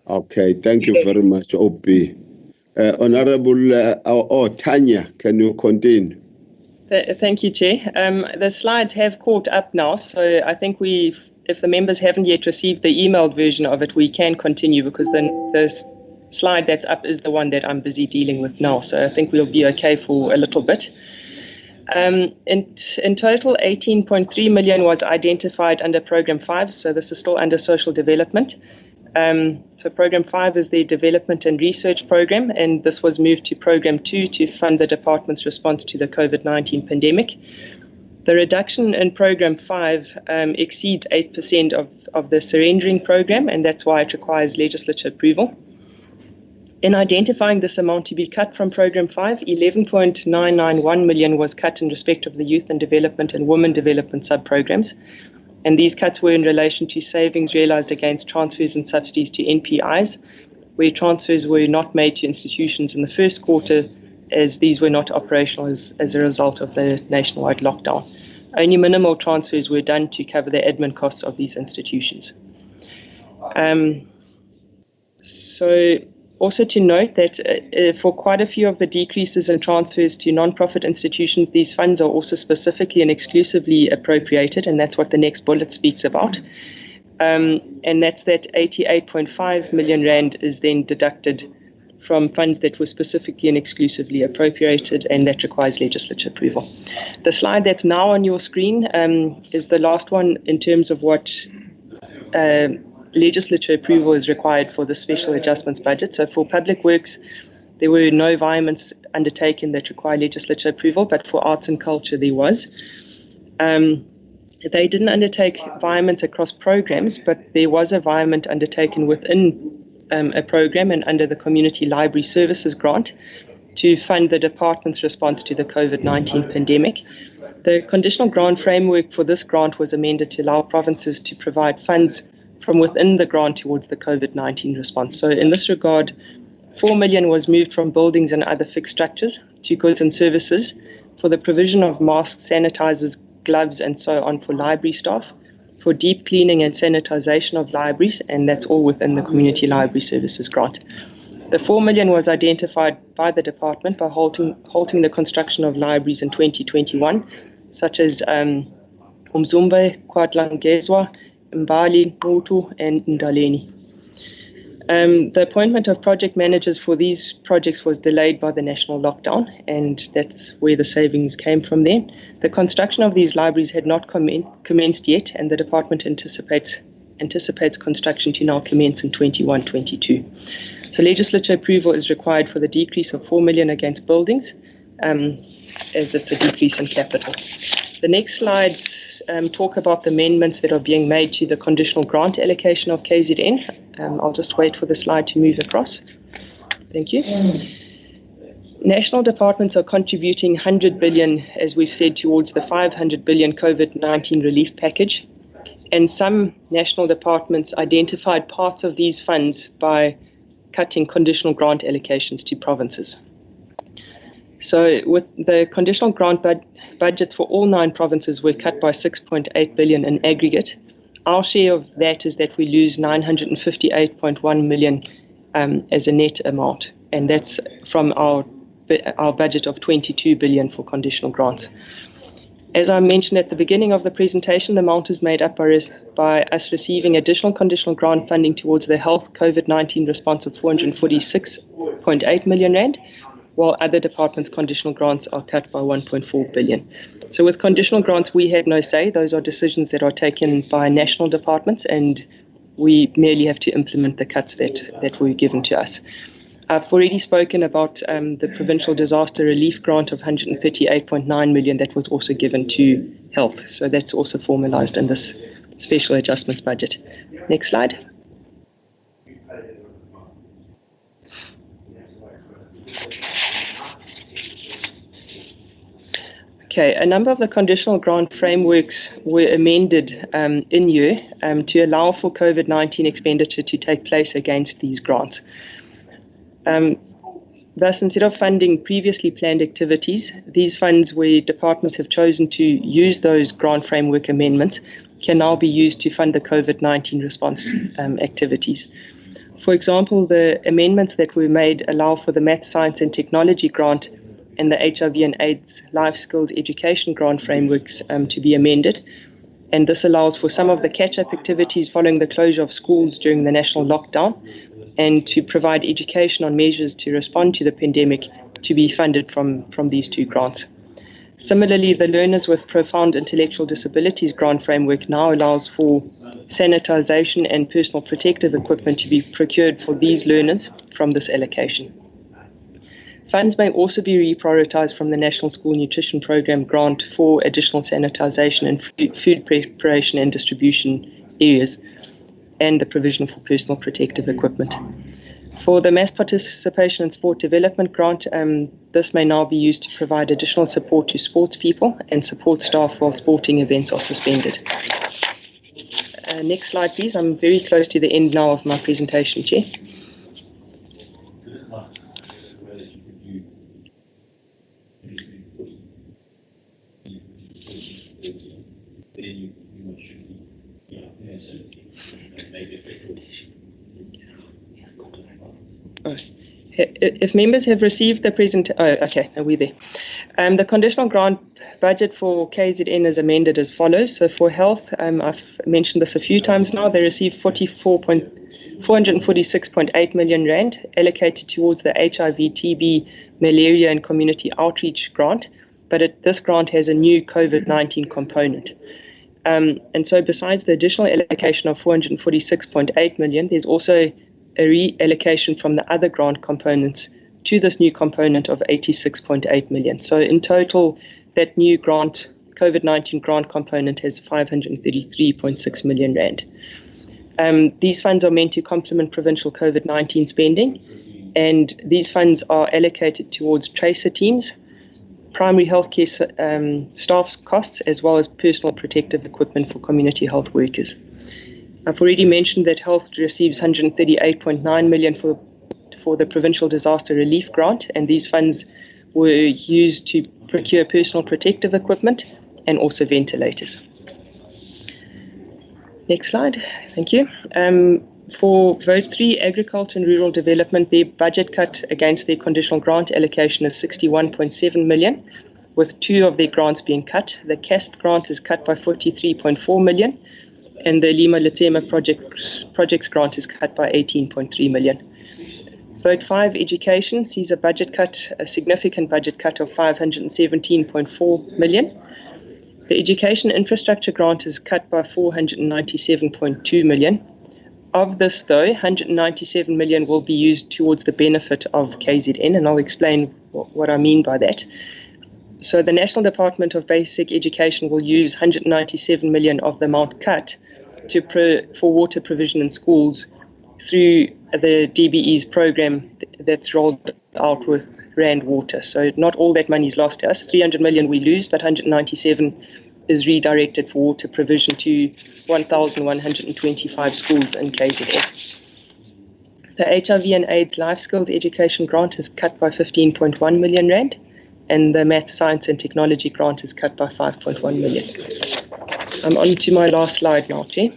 Okay, thank you very much, OP. Honorable Tanya, can you continue? Thank you, Chair. The slides have caught up now, so I think if the members haven't yet received the emailed version of it, we can continue because then the slide that's up is the one that I'm busy dealing with now. So I think we'll be okay for a little bit. In total, 18.3 million was identified under Program 5, so this is still under social development. So Program 5 is the development and research program, and this was moved to Program 2 to fund the department's response to the COVID-19 pandemic. The reduction in Program 5 exceeds 8% of the surrendering program, and that's why it requires legislature approval. In identifying this amount to be cut from Program 5, 11.991 million was cut in respect of the youth and development and women development sub-programs. And these cuts were in relation to savings realized against transfers and subsidies to NPIs, where transfers were not made to institutions in the first quarter as these were not operational as a result of the nationwide lockdown. Only minimal transfers were done to cover the admin costs of these institutions. Also to note that for quite a few of the decreases in transfers to non-profit institutions, these funds are also specifically and exclusively appropriated, and that's what the next bullet speaks about. And that's that 88.5 million rand is then deducted from funds that were specifically and exclusively appropriated, and that requires legislature approval. The slide that's now on your screen is the last one in terms of what legislature approval is required for the special adjustments budget. So for public works, there were no environments undertaken that require legislature approval, but for arts and culture there was. They didn't undertake environments across programs, but there was a environment undertaken within a program and under the Community Library Services grant to fund the department's response to the COVID-19 pandemic. The conditional grant framework for this grant was amended to allow provinces to provide funds from within the grant towards the COVID-19 response. So in this regard, 4 million was moved from buildings and other fixed structures to goods and services for the provision of masks, sanitizers, gloves, and so on for library staff, for deep cleaning and sanitization of libraries, and that's all within the Community Library Services grant. The 4 million was identified by the department by halting the construction of libraries in 2021, such as Umzumbe, KwaZulu-Natal, Mbali, Mutu, and Ndaleni. The appointment of project managers for these projects was delayed by the national lockdown, and that's where the savings came from then. The construction of these libraries had not commenced yet, and the department anticipates construction to now commence in 21-22. So legislature approval is required for the decrease of 4 million against buildings, as it's a decrease in capital. The next slides talk about the amendments that are being made to the conditional grant allocation of KZN. I'll just wait for the slide to move across. Thank you. National departments are contributing 100 billion, as we said, towards the 500 billion COVID-19 relief package. And some national departments identified parts of these funds by cutting conditional grant allocations to provinces. So with the conditional grant budgets for all 9 provinces were cut by 6.8 billion in aggregate. Our share of that is that we lose 958.1 million as a net amount, and that's from our budget of 22 billion for conditional grants. As I mentioned at the beginning of the presentation, the amount is made up by us receiving additional conditional grant funding towards the health COVID-19 response of 446.8 million rand, while other departments' conditional grants are cut by 1.4 billion. So with conditional grants, we have no say. Those are decisions that are taken by national departments, and we merely have to implement the cuts that were given to us. I've already spoken about the Provincial Disaster Relief Grant of 138.9 million that was also given to health. So that's also formalised in this special adjustments budget. Next slide. Okay, a number of the conditional grant frameworks were amended in year to allow for COVID-19 expenditure to take place against these grants. Thus, instead of funding previously planned activities, these funds where departments have chosen to use those grant framework amendments can now be used to fund the COVID-19 response activities. For example, the amendments that were made allow for the Math, Science and Technology grant and the HIV and AIDS Life Skills Education grant frameworks to be amended. And this allows for some of the catch-up activities following the closure of schools during the national lockdown, and to provide education on measures to respond to the pandemic to be funded from these 2 grants. Similarly, the Learners with Profound Intellectual Disabilities grant framework now allows for sanitization and personal protective equipment to be procured for these learners from this allocation. Funds may also be reprioritized from the National School Nutrition Program grant for additional sanitization and food preparation and distribution areas, and the provision for personal protective equipment. For the Mass Participation and Sport Development grant, this may now be used to provide additional support to sports people and support staff while sporting events are suspended. Next slide, please. I'm very close to the end now of my presentation, Chair. If members have received the we're there. The conditional grant budget for KZN is amended as follows. So for health, I've mentioned this a few times now, they received 446.8 million rand allocated towards the HIV, TB, malaria and community outreach grant, but this grant has a new COVID-19 component. And so besides the additional allocation of 446.8 million, there's also a reallocation from the other grant components to this new component of 86.8 million. So in total, that new grant, COVID-19 grant component has 533.6 million rand. These funds are meant to complement provincial COVID-19 spending, and these funds are allocated towards tracer teams, primary healthcare staff costs, as well as personal protective equipment for community health workers. I've already mentioned that health receives 138.9 million for the Provincial Disaster Relief Grant, and these funds were used to procure personal protective equipment and also ventilators. Next slide. Thank you. For those 3, agriculture and rural development, their budget cut against their conditional grant allocation is 61.7 million, with 2 of their grants being cut. The CAST grant is cut by 43.4 million, and the Lima Letema projects grant is cut by 18.3 million. Vote 5, education, sees a budget cut, a significant budget cut of 517.4 million. The education infrastructure grant is cut by 497.2 million. Of this, though, 197 million will be used towards the benefit of KZN, and I'll explain what I mean by that. So the National Department of Basic Education will use 197 million of the amount cut for water provision in schools through the DBE's program that's rolled out with Rand Water. So not all that money is lost to us. 300 million we lose, but 197 is redirected for water provision to 1,125 schools in KZN. The HIV and AIDS life skills education grant is cut by 15.1 million rand, and the math, science and technology grant is cut by 5.1 million. I'm on to my last slide now, Chair.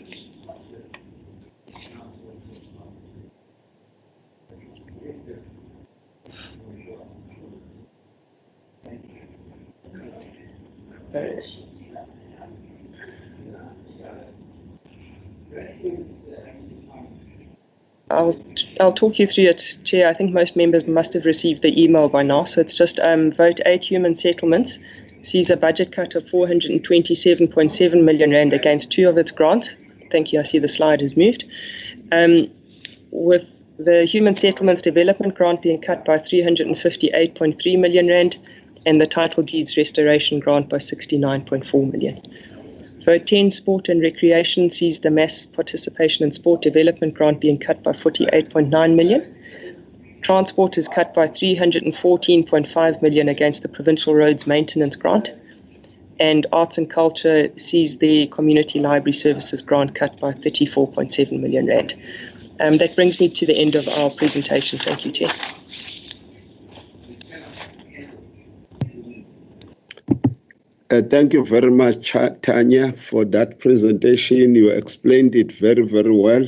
I'll talk you through it, Chair. I think most members must have received the email by now. So it's just vote 8, human settlements, sees a budget cut of 427.7 million rand against 2 of its grants. Thank you, I see the slide has moved. With the human settlements development grant being cut by 358.3 million rand and the title deeds restoration grant by 69.4 million. Vote 10, sport and recreation, sees the mass participation in sport development grant being cut by 48.9 million. Transport is cut by 314.5 million against the provincial roads maintenance grant. And arts and culture sees the community library services grant cut by 34.7 million rand. That brings me to the end of our presentation. Thank you, Chair. Thank you very much, Tanya, for that presentation. You explained it very, very well.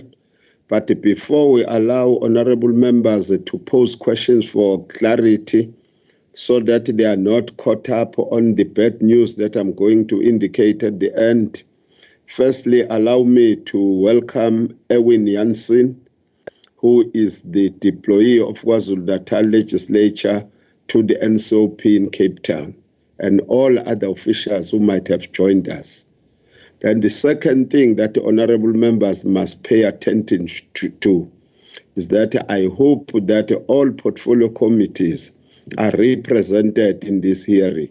But before we allow honorable members to pose questions for clarity so that they are not caught up on the bad news that I'm going to indicate at the end, firstly, allow me to welcome Erwin Jansen, who is the deployee of KwaZulu-Natal legislature to the NSOP in Cape Town, and all other officials who might have joined us. And the second thing that honorable members must pay attention to is that I hope that all portfolio committees are represented in this hearing,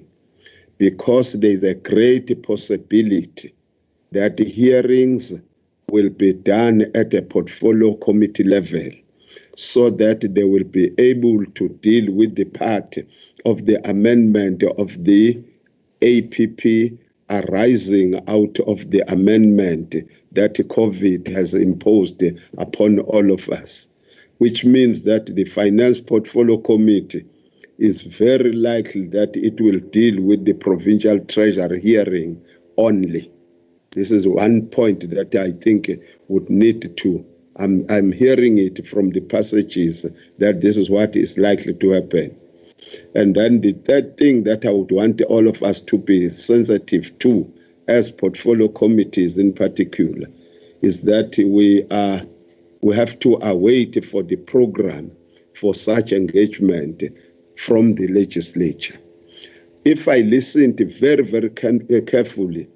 because there is a great possibility that the hearings will be done at a portfolio committee level, so that they will be able to deal with the part of the amendment of the APP arising out of the amendment that COVID has imposed upon all of us, which means that the Finance Portfolio Committee is very likely that it will deal with the Provincial Treasury hearing only. This is one point that I think would need to, I'm hearing it from the passages that this is what is likely to happen. And then the third thing that I would want all of us to be sensitive to, as portfolio committees in particular, is that we have to await for the program for such engagement from the legislature. If I listened very, very carefully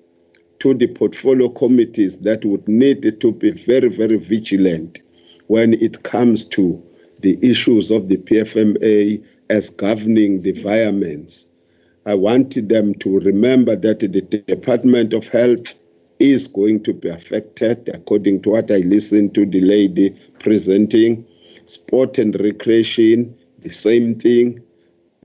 to the portfolio committees that would need to be very, very vigilant when it comes to the issues of the PFMA as governing the environments, I wanted them to remember that the Department of Health is going to be affected, according to what I listened to the lady presenting. Sport and recreation, the same thing.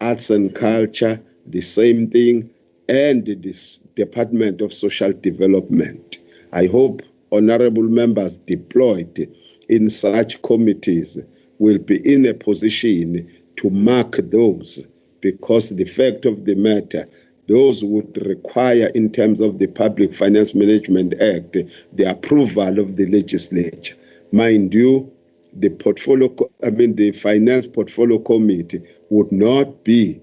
Arts and culture, the same thing. And the Department of Social Development. I hope honorable members deployed in such committees will be in a position to mark those, because the fact of the matter, those would require, in terms of the Public Finance Management Act, the approval of the legislature. Mind you, the Finance Portfolio Committee would not be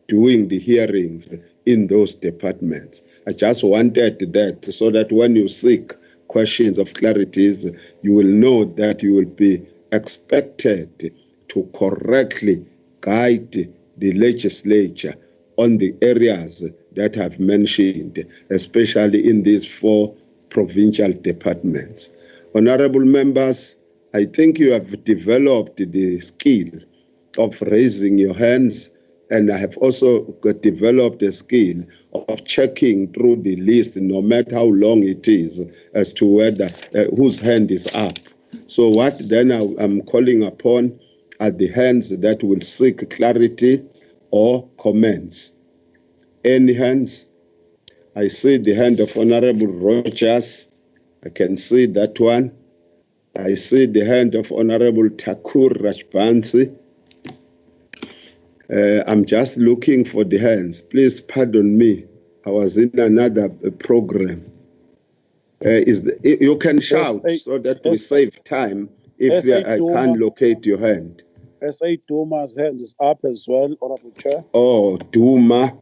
doing the hearings in those departments. I just wanted that so that when you seek questions of clarities, you will know that you will be expected to correctly guide the legislature on the areas that I've mentioned, especially in these 4 provincial departments. Honorable members, I think you have developed the skill of raising your hands, and I have also developed the skill of checking through the list, no matter how long it is, as to whether whose hand is up. So what then I'm calling upon are the hands that will seek clarity or comments. Any hands? I see the hand of Honorable Rogers. I can see that one. I see the hand of Honorable Thakur Rajbansi. I'm just looking for the hands. Please pardon me. I was in another program. You can shout so that we save time if I can't locate your hand. S.A. Duma's hand is up as well, Honorable Chair. Oh, Duma.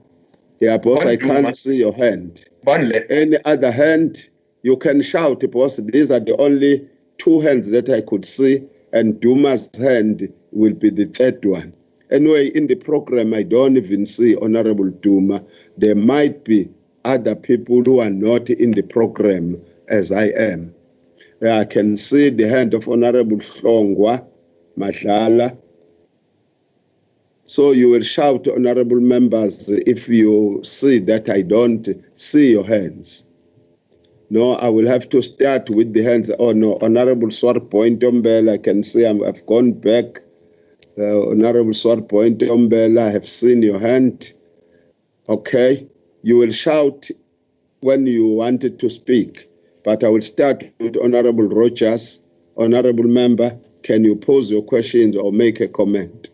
Yeah, boss, I can't see your hand. Any other hand, you can shout, boss. These are the only 2 hands that I could see, and Duma's hand will be the 3rd one. Anyway, in the program, I don't even see Honorable Duma. There might be other people who are not in the program as I am. I can see the hand of Honorable Hlongwa Mashala. So you will shout, honorable members, if you see that I don't see your hands. No, I will have to start with the hands. Oh, no, Honorable Swarpoint-Ombela, I can see I've gone back. Honorable Swarpoint-Ombela, I have seen your hand. Okay, you will shout when you wanted to speak, but I will start with Honorable Rogers. Honorable member, can you pose your questions or make a comment?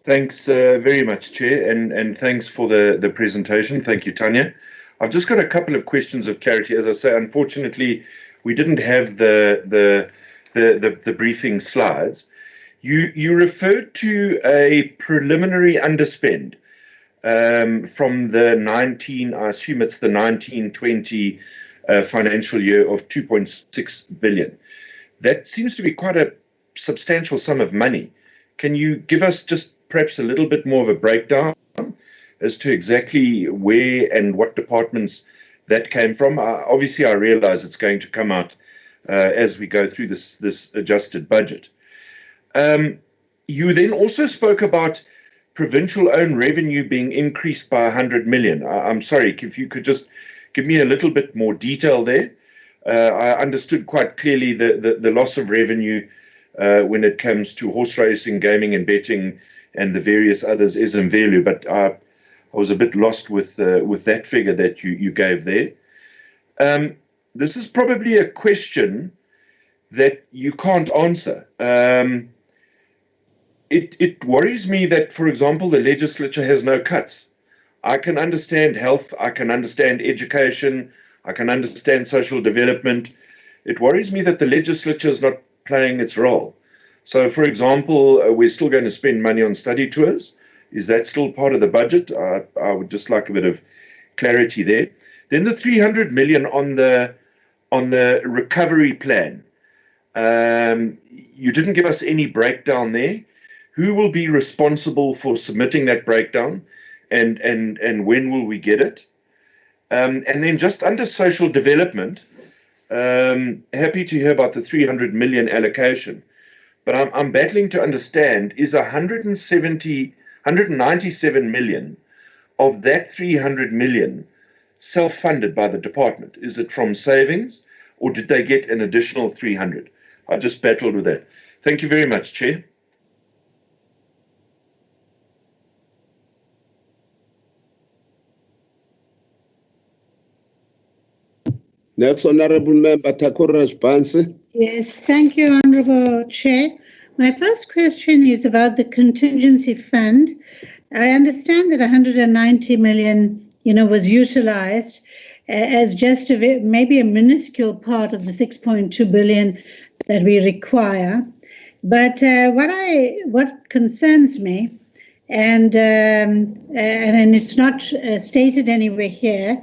Thanks very much, Chair, and thanks for the presentation. Thank you, Tanya. I've just got a couple of questions of clarity. As I say, unfortunately, we didn't have the briefing slides. You referred to a preliminary underspend from the 1920 financial year of 2.6 billion. That seems to be quite a substantial sum of money. Can you give us just perhaps a little bit more of a breakdown as to exactly where and what departments that came from? Obviously, I realize it's going to come out as we go through this adjusted budget. You then also spoke about provincial own revenue being increased by 100 million. I'm sorry, if you could just give me a little bit more detail there. I understood quite clearly the loss of revenue when it comes to horse racing, gaming and betting, and the various others is in value, but I was a bit lost with that figure that you gave there. This is probably a question that you can't answer. It worries me that, for example, the legislature has no cuts. I can understand health, I can understand education, I can understand social development. It worries me that the legislature is not playing its role. So, for example, we're still going to spend money on study tours. Is that still part of the budget? I would just like a bit of clarity there. Then the 300 million on the recovery plan. You didn't give us any breakdown there. Who will be responsible for submitting that breakdown, and when will we get it? And then just under social development, happy to hear about the 300 million allocation. But I'm battling to understand, is 197 million of that 300 million self-funded by the department? Is it from savings, or did they get an additional 300? I just battled with that. Thank you very much, Chair. Next, Honorable Member Thakur Rajbansi. Yes, thank you, Honorable Chair. My first question is about the contingency fund. I understand that 190 million, was utilized as just maybe a minuscule part of the 6.2 billion that we require. But what concerns me, and it's not stated anywhere here,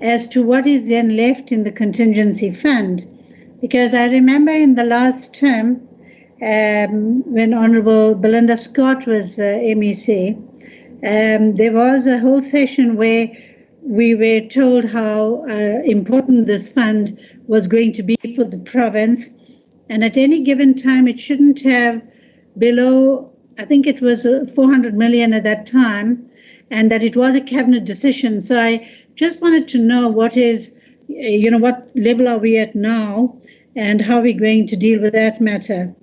as to what is then left in the contingency fund. Because I remember in the last term, when Honorable Belinda Scott was MEC, there was a whole session where we were told how important this fund was going to be for the province. And at any given time, it shouldn't have below, I think it was 400 million at that time, and that it was a cabinet decision. So I just wanted to know what is, what level are we at now, and how are we going to deal with that matter,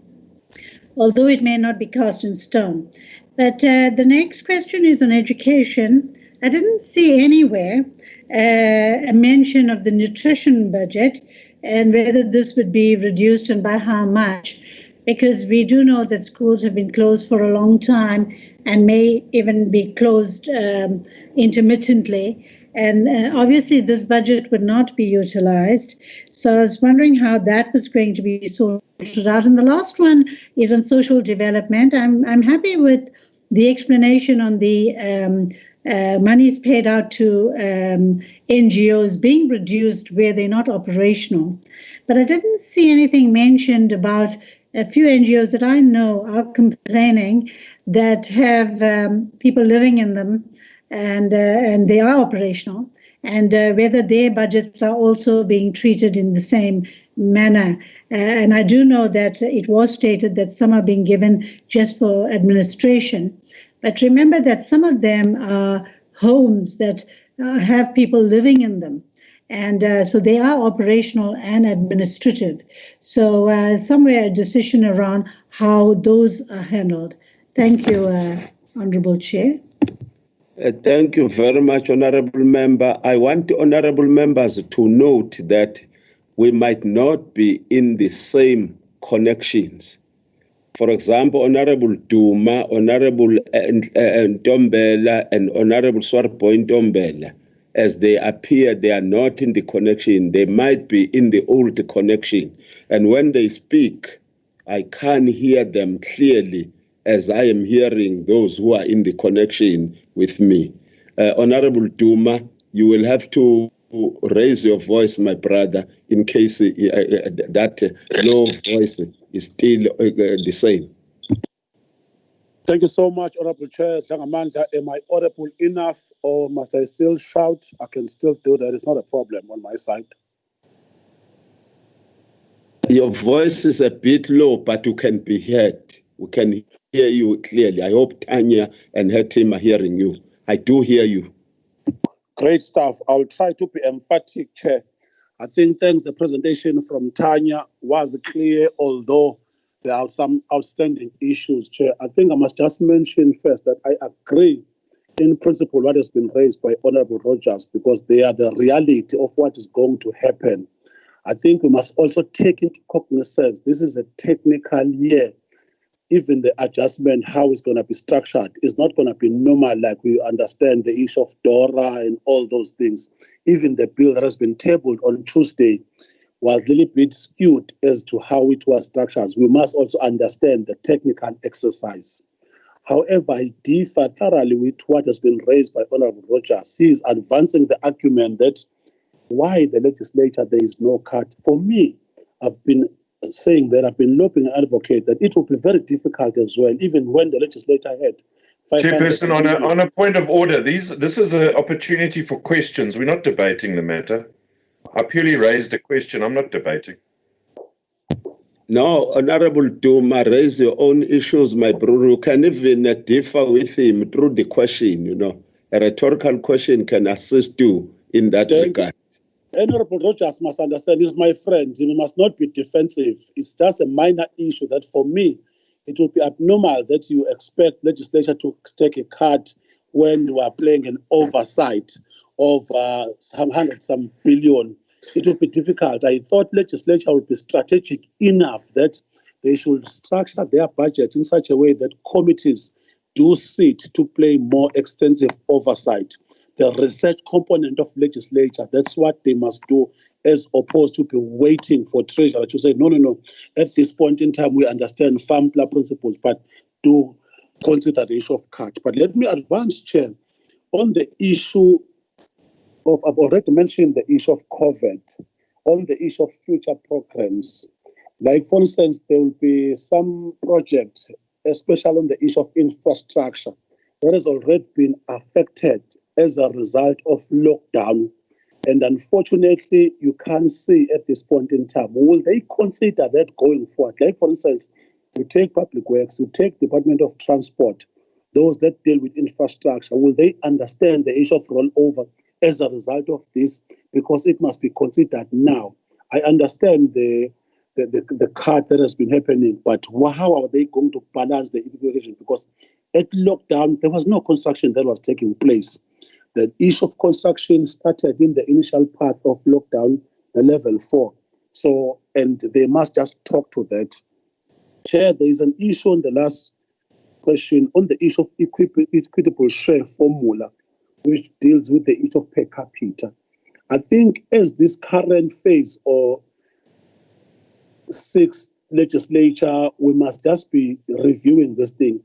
although it may not be cast in stone. But the next question is on education. I didn't see anywhere a mention of the nutrition budget and whether this would be reduced and by how much, because we do know that schools have been closed for a long time and may even be closed intermittently. And obviously this budget would not be utilized. So I was wondering how that was going to be sorted out. And the last one is on social development. I'm happy with the explanation on the monies paid out to NGOs being reduced where they're not operational. But I didn't see anything mentioned about a few NGOs that I know are complaining that have people living in them and they are operational, and whether their budgets are also being treated in the same manner. And I do know that it was stated that some are being given just for administration. But remember that some of them are homes that have people living in them. And so they are operational and administrative. So somewhere a decision around how those are handled. Thank you, Honorable Chair. Thank you very much, Honorable Member. I want Honorable Members to note that we might not be in the same connections. For example, Honorable Duma, Honorable Ntombela, and Honorable Swarboy Ntombela, as they appear, they are not in the connection. They might be in the old connection. And when they speak, I can't hear them clearly as I am hearing those who are in the connection with me. Honorable Duma, you will have to raise your voice, my brother, in case that low voice is still the same. Thank you so much, Honorable Chair. Amanda, am I audible enough, or must I still shout? I can still do that. It's not a problem on my side. Your voice is a bit low, but you can be heard. We can hear you clearly. I hope Tanya and her team are hearing you. I do hear you. Great stuff. I'll try to be emphatic, Chair. I think thanks the presentation from Tanya was clear, although there are some outstanding issues, Chair. I think I must just mention first that I agree in principle what has been raised by Honorable Rogers, because they are the reality of what is going to happen. I think we must also take into cognizance this is a technical year. Even the adjustment, how it's going to be structured, is not going to be normal like we understand the issue of DORA and all those things. Even the bill that has been tabled on Tuesday was a little bit skewed as to how it was structured. We must also understand the technical exercise. However, I differ thoroughly with what has been raised by Honorable Rogers. He is advancing the argument that why the legislature there is no cut. For me, I've been saying that, I've been lobbying and advocate that it will be very difficult as well, even when the legislature had. Chairperson, on a point of order, this is an opportunity for questions. We're not debating the matter. I purely raised a question. I'm not debating. No, Honorable Duma, raise your own issues, my brother. You can even differ with him through the question, A rhetorical question can assist you in that regard. Honorable Rogers must understand, he's my friend. He must not be defensive. It's just a minor issue that for me, it would be abnormal that you expect legislature to take a cut when you are playing an oversight of some billion. It would be difficult. I thought legislature would be strategic enough that they should structure their budget in such a way that committees do sit to play more extensive oversight. The research component of legislature, that's what they must do, as opposed to be waiting for Treasury to say, no, at this point in time, we understand FAMPLA principles, but do consider the issue of cut. But let me advance, Chair, on the issue of, I've already mentioned the issue of COVID. on the issue of future programs. Like, for instance, there will be some projects, especially on the issue of infrastructure, that has already been affected as a result of lockdown. And unfortunately, you can't see at this point in time, will they consider that going forward? Like, for instance, you take public works, you take Department of Transport, those that deal with infrastructure, will they understand the issue of rollover as a result of this? Because it must be considered now. I understand the cut that has been happening, but how are they going to balance the equation? Because at lockdown, there was no construction that was taking place. The issue of construction started in the initial part of lockdown, the level 4. So, and they must just talk to that. Chair, there is an issue on the last question on the issue of equitable share formula, which deals with the issue of per capita. I think as this current phase or 6th legislature, we must just be reviewing this thing.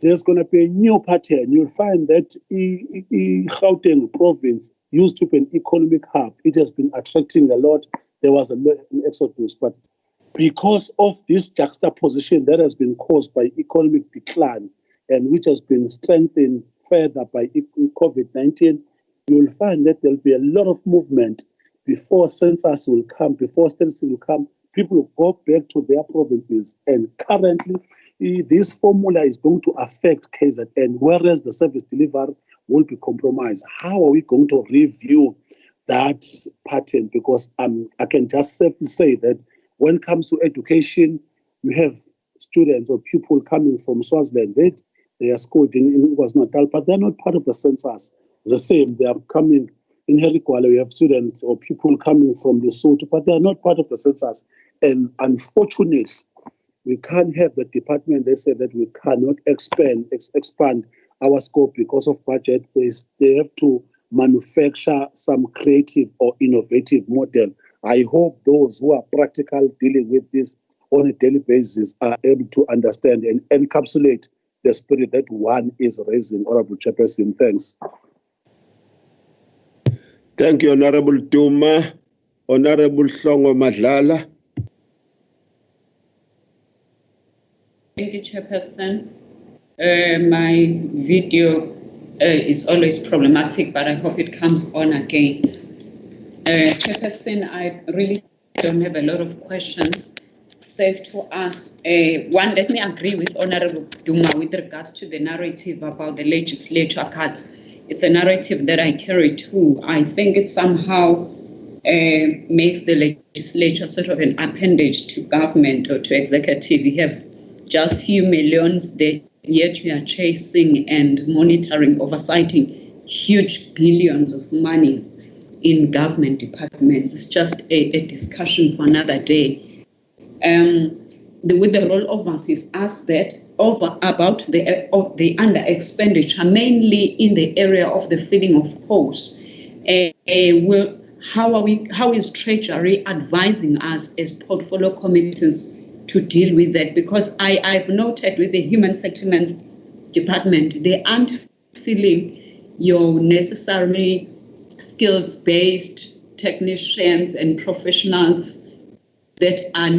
There's going to be a new pattern. You'll find that Gauteng province used to be an economic hub. It has been attracting a lot. There was an exodus, but because of this juxtaposition that has been caused by economic decline and which has been strengthened further by COVID-19, you'll find that there'll be a lot of movement before census will come, before statistics will come. People will go back to their provinces, and currently this formula is going to affect KZN, whereas the service delivery will be compromised. How are we going to review that pattern? Because I can just safely say that when it comes to education, you have students or people coming from Swaziland. They are schooled in KwaZulu-Natal, but they're not part of the census. The same, they are coming in Herikwala. We have students or people coming from Lesotho, but they are not part of the census. And unfortunately, we can't have the department. They say that we cannot expand our scope because of budget. They have to manufacture some creative or innovative model. I hope those who are practical dealing with this on a daily basis are able to understand and encapsulate the spirit that one is raising. Honorable Chairperson, thanks. Thank you, Honorable Duma. Honorable Hlongo Madlala. Thank you, Chairperson. My video is always problematic, but I hope it comes on again. Chairperson, I really don't have a lot of questions. Safe to ask. One, let me agree with Honorable Duma with regards to the narrative about the legislature cuts. It's a narrative that I carry too. I think it somehow makes the legislature sort of an appendage to government or to executive. You have just few millions that yet you are chasing and monitoring, oversighting huge billions of money in government departments. It's just a discussion for another day. With the rollovers is asked that about the under expenditure, mainly in the area of the filling of posts. How is Treasury advising us as portfolio committees to deal with that? Because I've noted with the Human Settlements Department, they aren't filling your necessarily skills-based technicians and professionals that are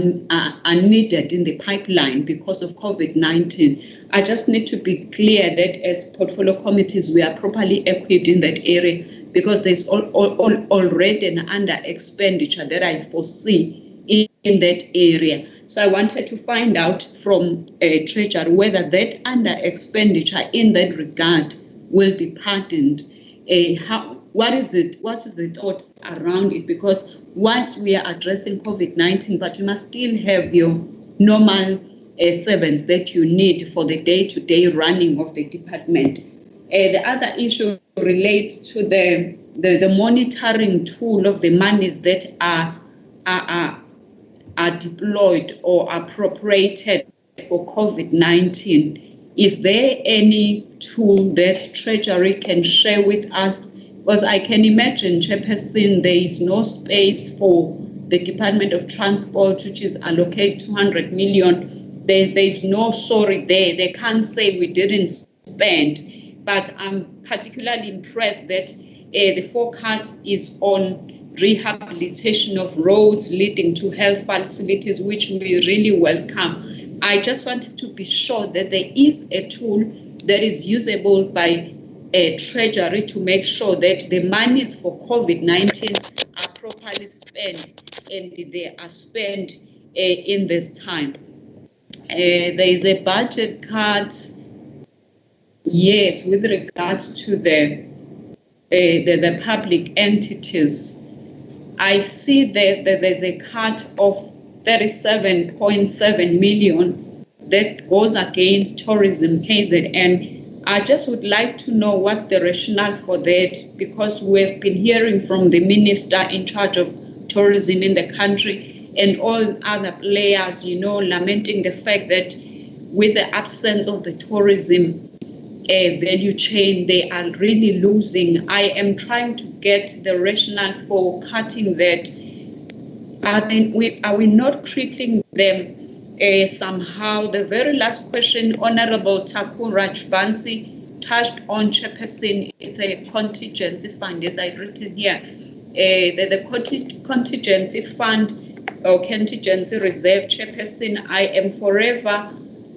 needed in the pipeline because of COVID-19. I just need to be clear that as portfolio committees, we are properly equipped in that area because there's already an under expenditure that I foresee in that area. So I wanted to find out from Treasury whether that under expenditure in that regard will be pardoned. What is the thought around it? Because once we are addressing COVID-19, but you must still have your normal servants that you need for the day-to-day running of the department. The other issue relates to the monitoring tool of the monies that are deployed or appropriated for COVID-19. Is there any tool that Treasury can share with us? Because I can imagine, Chairperson, there is no space for the Department of Transport, which is allocated 200 million. There is no sorry there. They can't say we didn't spend. But I'm particularly impressed that the focus is on rehabilitation of roads leading to health facilities, which we really welcome. I just wanted to be sure that there is a tool that is usable by Treasury to make sure that the monies for COVID-19 are properly spent and they are spent in this time. There is a budget cut, yes, with regards to the public entities. I see that there's a cut of 37.7 million that goes against tourism KZN. I just would like to know what's the rationale for that, because we've been hearing from the minister in charge of tourism in the country and all other players, lamenting the fact that with the absence of the tourism value chain, they are really losing. I am trying to get the rationale for cutting that. Are we not crippling them somehow? The very last question, Honorable Thakur Rajbansi touched on, Chairperson. It's a contingency fund, as I've written here. The contingency fund or contingency reserve, Chairperson, I am forever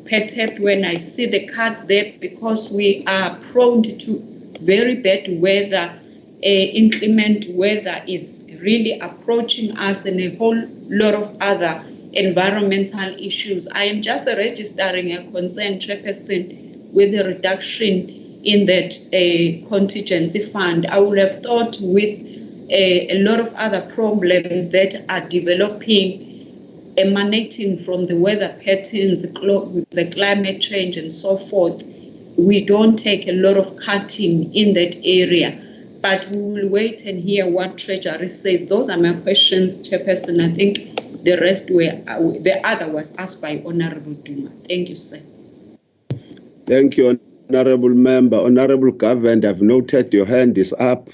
perturbed when I see the cuts there, because we are prone to very bad weather. Inclement weather is really approaching us, and a whole lot of other environmental issues. I am just registering a concern, Chairperson, with the reduction in that contingency fund. I would have thought with a lot of other problems that are developing, emanating from the weather patterns, the climate change and so forth, we don't take a lot of cutting in that area. But we will wait and hear what Treasury says. Those are my questions, Chairperson. I think the rest the other was asked by Honorable Duma. Thank you, sir. Thank you, Honorable Member. Honorable Governor, I've noted your hand is up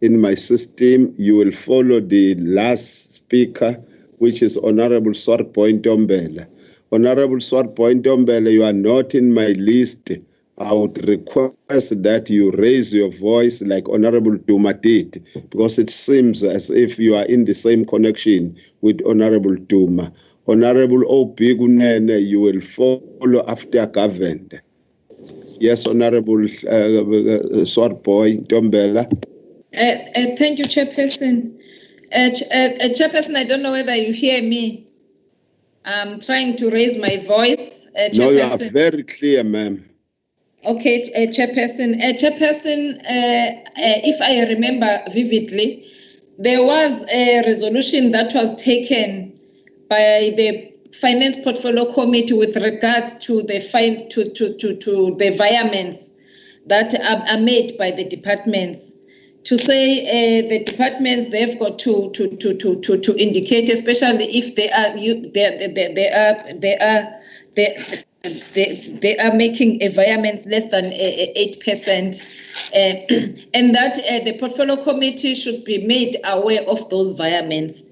in my system. You will follow the last speaker, which is Honorable Swartboy Ntombela. Honorable Swartboy Ntombela, you are not in my list. I would request that you raise your voice like Honorable Duma did, because it seems as if you are in the same connection with Honorable Duma. Honorable O.P. Gunene, you will follow after governed. Yes, Honorable Swartboy Ntombela. Thank you, Chairperson. Chairperson, I don't know whether you hear me. I'm trying to raise my voice. No, you are very clear, ma'am. Okay, Chairperson. Chairperson, if I remember vividly, there was a resolution that was taken by the Finance Portfolio Committee with regards to the the environments that are made by the departments. To say the departments, they've got to indicate, especially if they are making environments less than 8%, and that the portfolio committee should be made aware of those environments.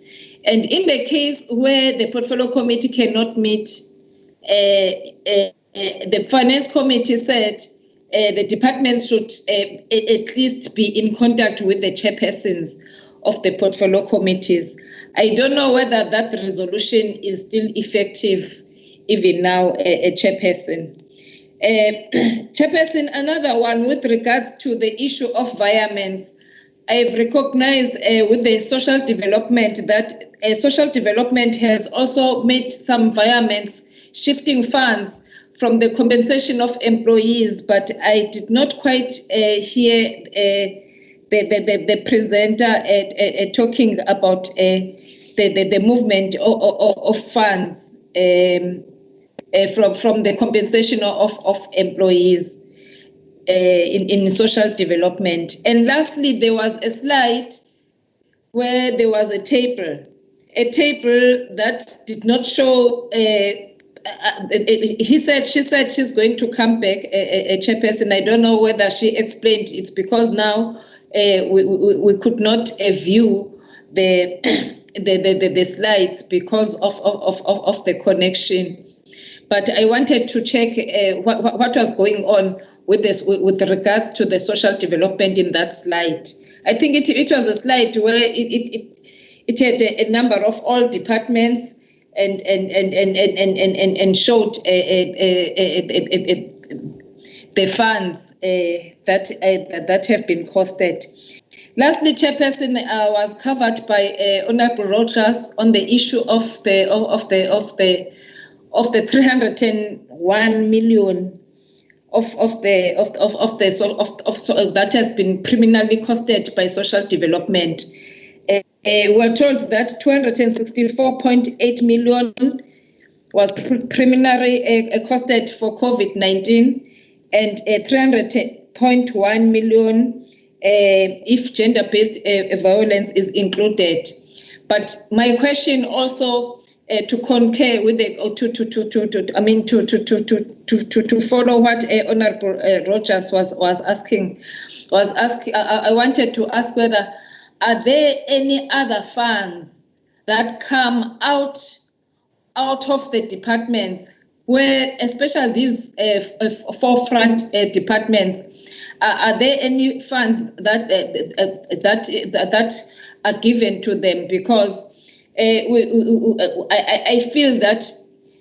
And in the case where the portfolio committee cannot meet, the finance committee said the departments should at least be in contact with the chairpersons of the portfolio committees. I don't know whether that resolution is still effective even now, Chairperson. Chairperson, another one with regards to the issue of environments. I've recognized with the social development that social development has also made some environments shifting funds from the compensation of employees, but I did not quite hear the presenter talking about the movement of funds from the compensation of employees in social development. And lastly, there was a slide where there was a table that did not show. She said she's going to come back, a chairperson. I don't know whether she explained it's because now we could not view the slides because of the connection. But I wanted to check what was going on with regards to the social development in that slide. I think it was a slide where it had a number of all departments and showed the funds that have been costed. Lastly, Chairperson, was covered by Honourable Rogers on the issue of the 301 million that has been criminally costed by social development. We're told that 264.8 million was preliminary costed for COVID-19 and 300.1 million if gender-based violence is included. But my question also to concur with the to follow what Honourable Rogers was asking. I wanted to ask whether are there any other funds that come out of the departments where, especially these forefront departments, are there any funds that are given to them? Because I feel that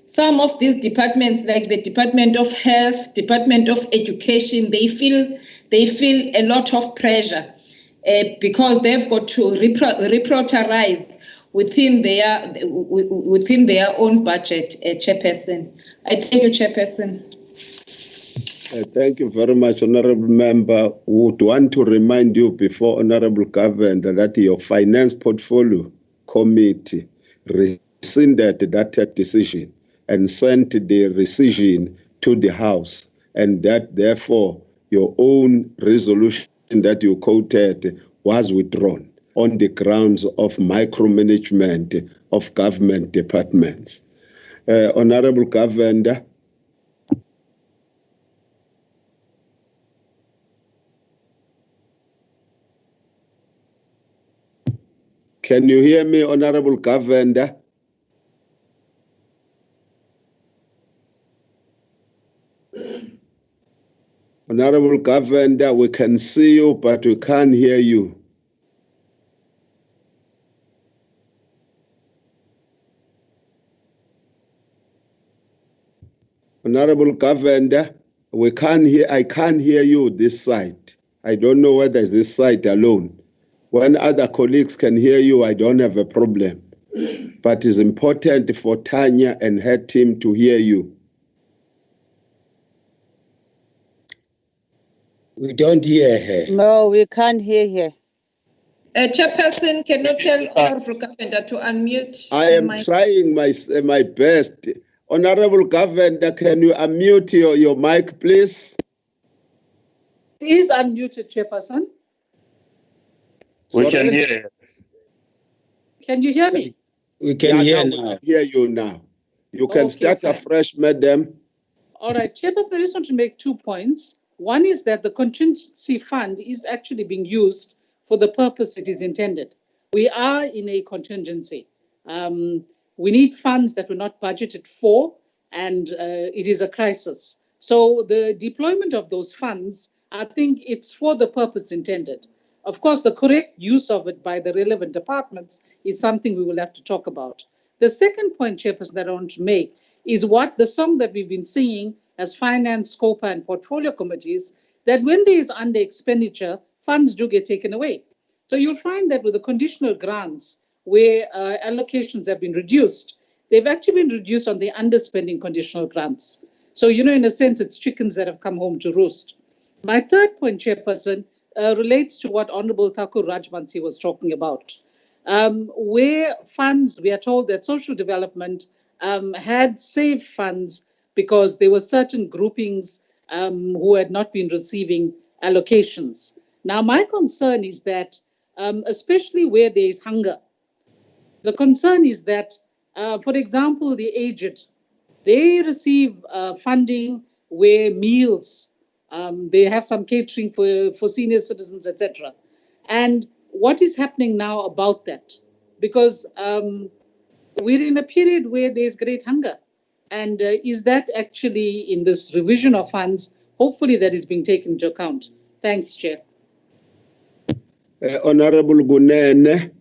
some of these departments, like the Department of Health, Department of Education, they feel a lot of pressure because they've got to reprioritize within their own budget. Chairperson, I thank you, Chairperson. Thank you very much, Honourable Member. Would want to remind you before Honourable Governor that your Finance Portfolio Committee rescinded that decision and sent the rescission to the House, and that therefore your own resolution that you quoted was withdrawn on the grounds of micromanagement of government departments. Honourable Governor. Can you hear me, Honourable Governor? Honourable Governor, we can see you, but we can't hear you. Honourable Governor, I can't hear you this side. I don't know whether it's this side alone. When other colleagues can hear you, I don't have a problem. But it's important for Tanya and her team to hear you. We don't hear her. No, we can't hear her. Chairperson, can you tell Honourable Governor to unmute? I am trying my best. Honourable Governor, can you unmute your mic, please? Please unmute it, Chairperson. We can hear you. Can you hear me? We can hear now. We can hear you now. You can start afresh, madam. All right, Chairperson, I just want to make 2 points. One is that the contingency fund is actually being used for the purpose it is intended. We are in a contingency. We need funds that were not budgeted for, and it is a crisis. So the deployment of those funds, I think it's for the purpose intended. Of course, the correct use of it by the relevant departments is something we will have to talk about. The second point, Chairperson, that I want to make is what the song that we've been singing as finance, SCOPA, and portfolio committees, that when there is under expenditure, funds do get taken away. So you'll find that with the conditional grants, where allocations have been reduced, they've actually been reduced on the underspending conditional grants. So, in a sense, it's chickens that have come home to roost. My third point, Chairperson, relates to what Honourable Thakur Rajbansi was talking about. Where funds, we are told that social development had saved funds because there were certain groupings who had not been receiving allocations. Now, my concern is that, especially where there is hunger, the concern is that, for example, the aged, they receive funding where meals, they have some catering for senior citizens, etc. And what is happening now about that? Because we're in a period where there's great hunger. And is that actually in this revision of funds, hopefully that is being taken into account? Thanks, Chair. Honorable Gunene.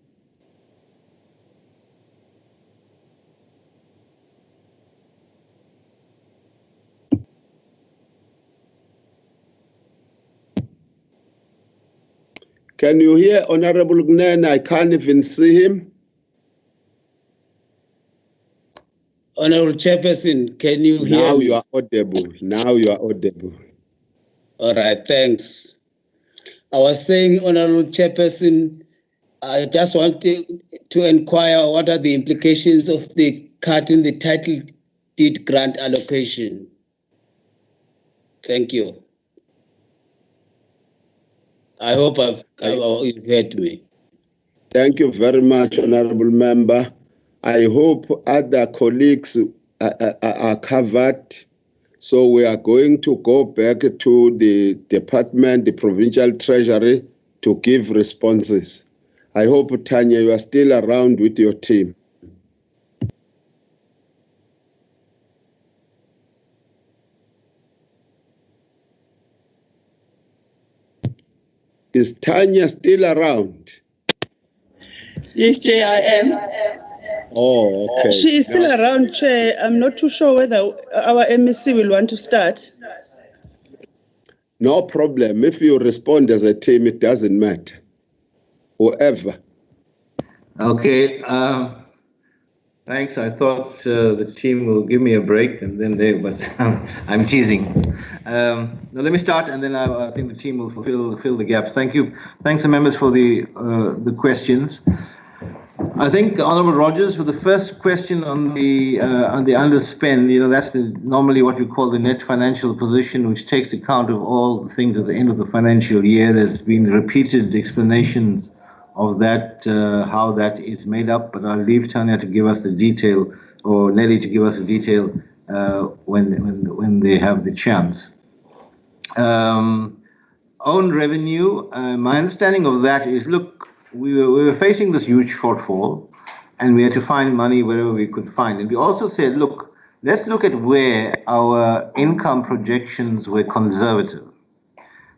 Can you hear Honorable Gunene? I can't even see him. Honorable Chairperson, can you hear Now me? you are audible. Now you are audible. All right, thanks. I was saying, Honorable Chairperson, I just wanted to inquire what are the implications of the cut in the title deed grant allocation? Thank you. I hope you've heard me. Thank you very much, Honorable Member. I hope other colleagues are covered. So we are going to go back to the department, the Provincial Treasury, to give responses. I hope, Tanya, you are still around with your team. Is Tanya still around? Yes, Chair, I am. Oh, okay. She is still around, Chair. I'm not too sure whether our MEC will want to start. No problem. If you respond as a team, it doesn't matter. Whoever. Okay. Thanks. I thought the team will give me a break, and then but I'm teasing. Now let me start, and then I think the team will fill the gaps. Thank you. Thanks, the members, for the questions. I think Honourable Rogers, for the first question on the underspend, that's normally what we call the net financial position, which takes account of all the things at the end of the financial year. There's been repeated explanations of that, how that is made up, but I'll leave Tanya to give us the detail, or Nelly to give us the detail when they have the chance. Own revenue, my understanding of that is, look, we were facing this huge shortfall, and we had to find money wherever we could find. And we also said, look, let's look at where our income projections were conservative.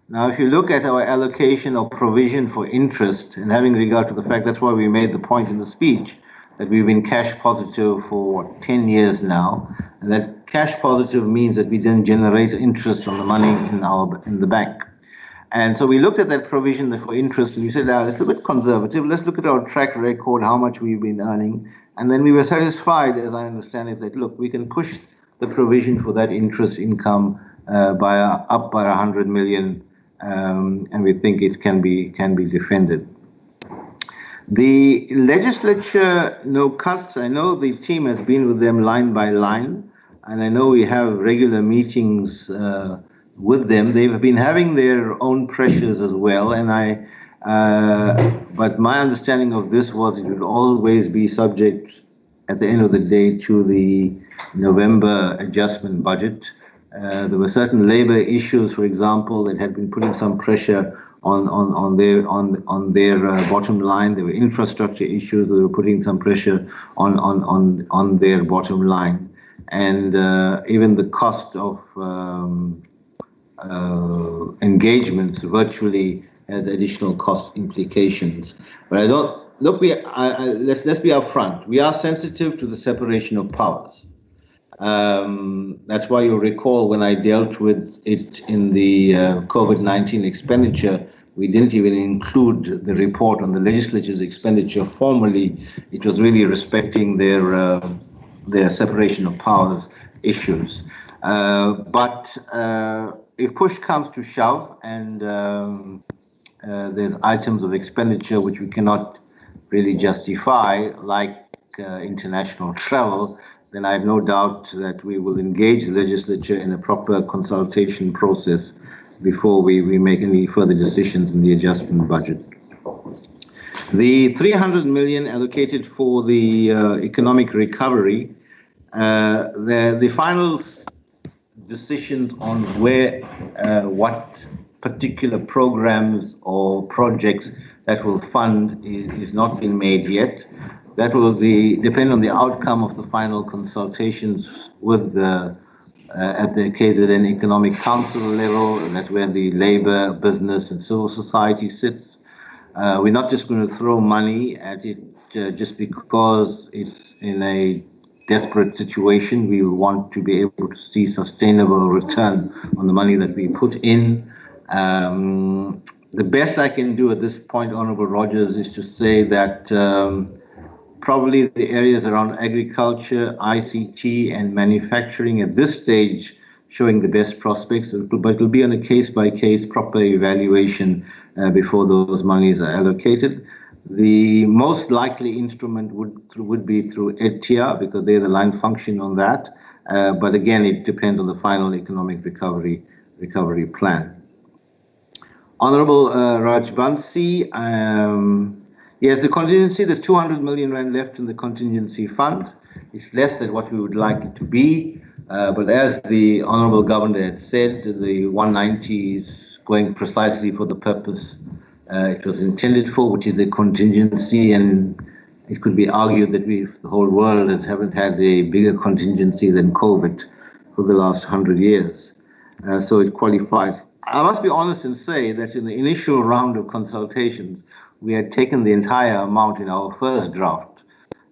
Now, if you look at our allocation or provision for interest, and having regard to the fact, that's why we made the point in the speech, that we've been cash positive for 10 years now, and that cash positive means that we didn't generate interest on the money in the bank. And so we looked at that provision for interest, and we said, it's a bit conservative. Let's look at our track record, how much we've been earning. And then we were satisfied, as I understand it, that, look, we can push the provision for that interest income up by 100 million, and we think it can be defended. The legislature, no cuts. I know the team has been with them line by line, and I know we have regular meetings with them. They've been having their own pressures as well, and but my understanding of this was it would always be subject, at the end of the day, to the November adjustment budget. There were certain labor issues, for example, that had been putting some pressure on their bottom line. There were infrastructure issues that were putting some pressure on their bottom line, and even the cost of engagements virtually has additional cost implications. But I don't look. Let's be upfront. We are sensitive to the separation of powers. That's why you'll recall when I dealt with it in the COVID-19 expenditure, we didn't even include the report on the legislature's expenditure formally. It was really respecting their separation of powers issues. But if push comes to shove, and there's items of expenditure which we cannot really justify, like international travel, then I have no doubt that we will engage the legislature in a proper consultation process before we make any further decisions in the adjustment budget. The 300 million allocated for the economic recovery, the final decisions on what particular programs or projects that will fund is not been made yet. That will depend on the outcome of the final consultations with at the KZN Economic Council level. That's where the labor, business, and civil society sits. We're not just going to throw money at it just because it's in a desperate situation. We want to be able to see sustainable return on the money that we put in. The best I can do at this point, Honourable Rogers, is to say that probably the areas around agriculture, ICT and manufacturing at this stage showing the best prospects, but it'll be on a case-by-case proper evaluation before those monies are allocated. The most likely instrument would be through ETIA because they're the line function on that. But again, it depends on the final economic recovery plan. Honourable Rajbansi, yes, the contingency, there's 200 million rand left in the contingency fund. It's less than what we would like it to be. But as the Honourable Governor had said, the 190 is going precisely for the purpose it was intended for, which is a contingency, and it could be argued that the whole world haven't had a bigger contingency than COVID for the last 100 years. So it qualifies. I must be honest and say that in the initial round of consultations, we had taken the entire amount in our first draft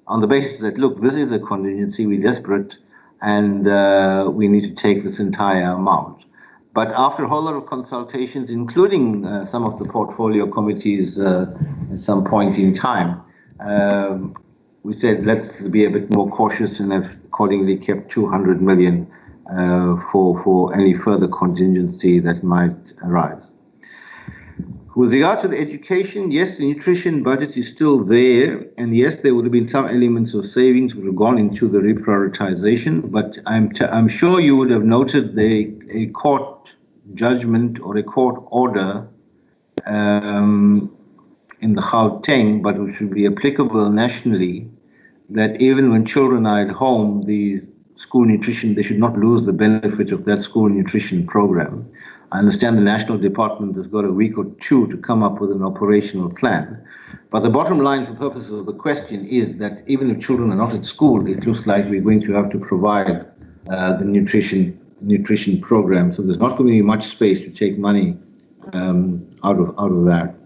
on the basis that, look, this is a contingency, we're desperate, and we need to take this entire amount. But after a whole lot of consultations, including some of the portfolio committees at some point in time, we said, let's be a bit more cautious and have accordingly kept 200 million for any further contingency that might arise. With regard to the education, yes, the nutrition budget is still there, and yes, there would have been some elements of savings which have gone into the reprioritization, but I'm sure you would have noted a court judgment or a court order in the Gauteng, but which should be applicable nationally, that even when children are at home, the school nutrition, they should not lose the benefit of that school nutrition program. I understand the National Department has got a week or two to come up with an operational plan. But the bottom line for purposes of the question is that even if children are not at school, it looks like we're going to have to provide the nutrition program. So there's not going to be much space to take money out of that.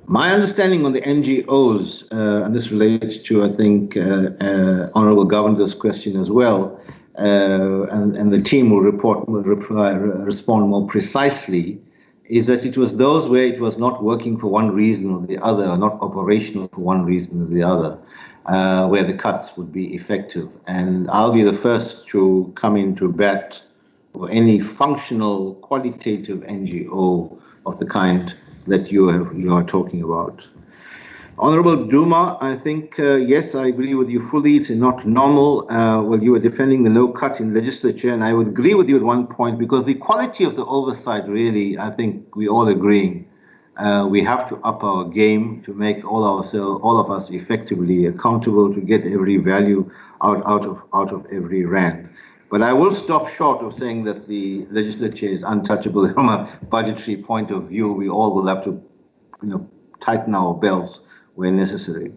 My understanding on the NGOs, and this relates to, I think, Honourable Governor's question as well, and the team will respond more precisely, is that it was those where it was not working for one reason or the other, or not operational for one reason or the other, where the cuts would be effective. And I'll be the first to come into bat for any functional, qualitative NGO of the kind that you are talking about. Honourable Duma, I think, yes, I agree with you fully. It's not normal. Well, you were defending the no cut in legislature, and I would agree with you at one point, because the quality of the oversight, really, I think we all agreeing, we have to up our game to make all of us effectively accountable to get every value out of every rand. But I will stop short of saying that the legislature is untouchable from a budgetary point of view. We all will have to, tighten our belts where necessary.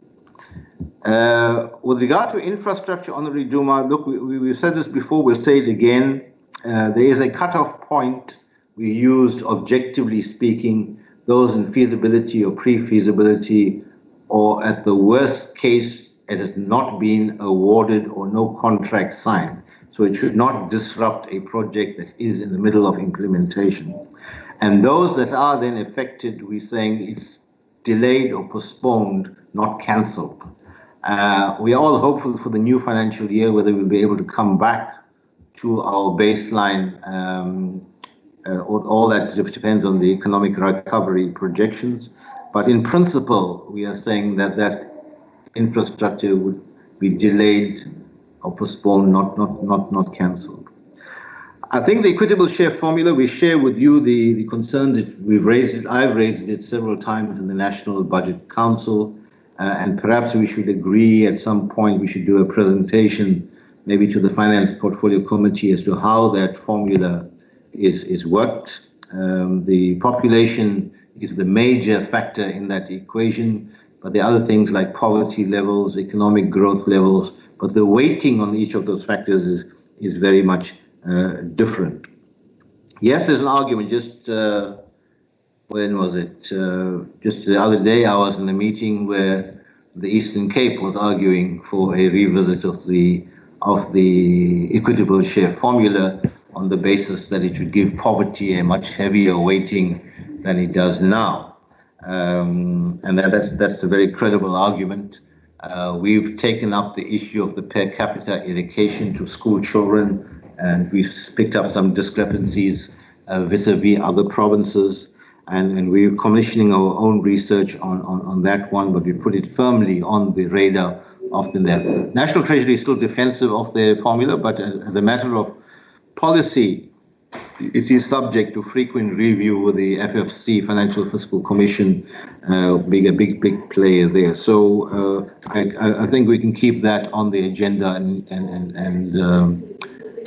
With regard to infrastructure, Honorable Duma, look, we've said this before, we'll say it again. There is a cutoff point. We used, objectively speaking, those in feasibility or pre-feasibility, or at the worst case, it has not been awarded or no contract signed. So it should not disrupt a project that is in the middle of implementation. And those that are then affected, we're saying it's delayed or postponed, not cancelled. We are all hopeful for the new financial year, whether we'll be able to come back to our baseline. All that depends on the economic recovery projections. But in principle, we are saying that infrastructure would be delayed or postponed, not cancelled. I think the equitable share formula, we share with you the concerns. We've raised it. I've raised it several times in the National Budget Council, and perhaps we should agree at some point we should do a presentation, maybe to the Finance Portfolio Committee, as to how that formula is worked. The population is the major factor in that equation, but there are other things like poverty levels, economic growth levels, but the weighting on each of those factors is very much different. Yes, there's an argument, just when was it? Just the other day, I was in a meeting where the Eastern Cape was arguing for a revisit of the equitable share formula on the basis that it should give poverty a much heavier weighting than it does now. And that's a very credible argument. We've taken up the issue of the per capita education to school children, and we've picked up some discrepancies vis-a-vis other provinces. And we're commissioning our own research on that one, but we put it firmly on the radar of the National Treasury is still defensive of their formula, but as a matter of policy, it is subject to frequent review with the FFC, Financial Fiscal Commission, being a big player there. So I think we can keep that on the agenda and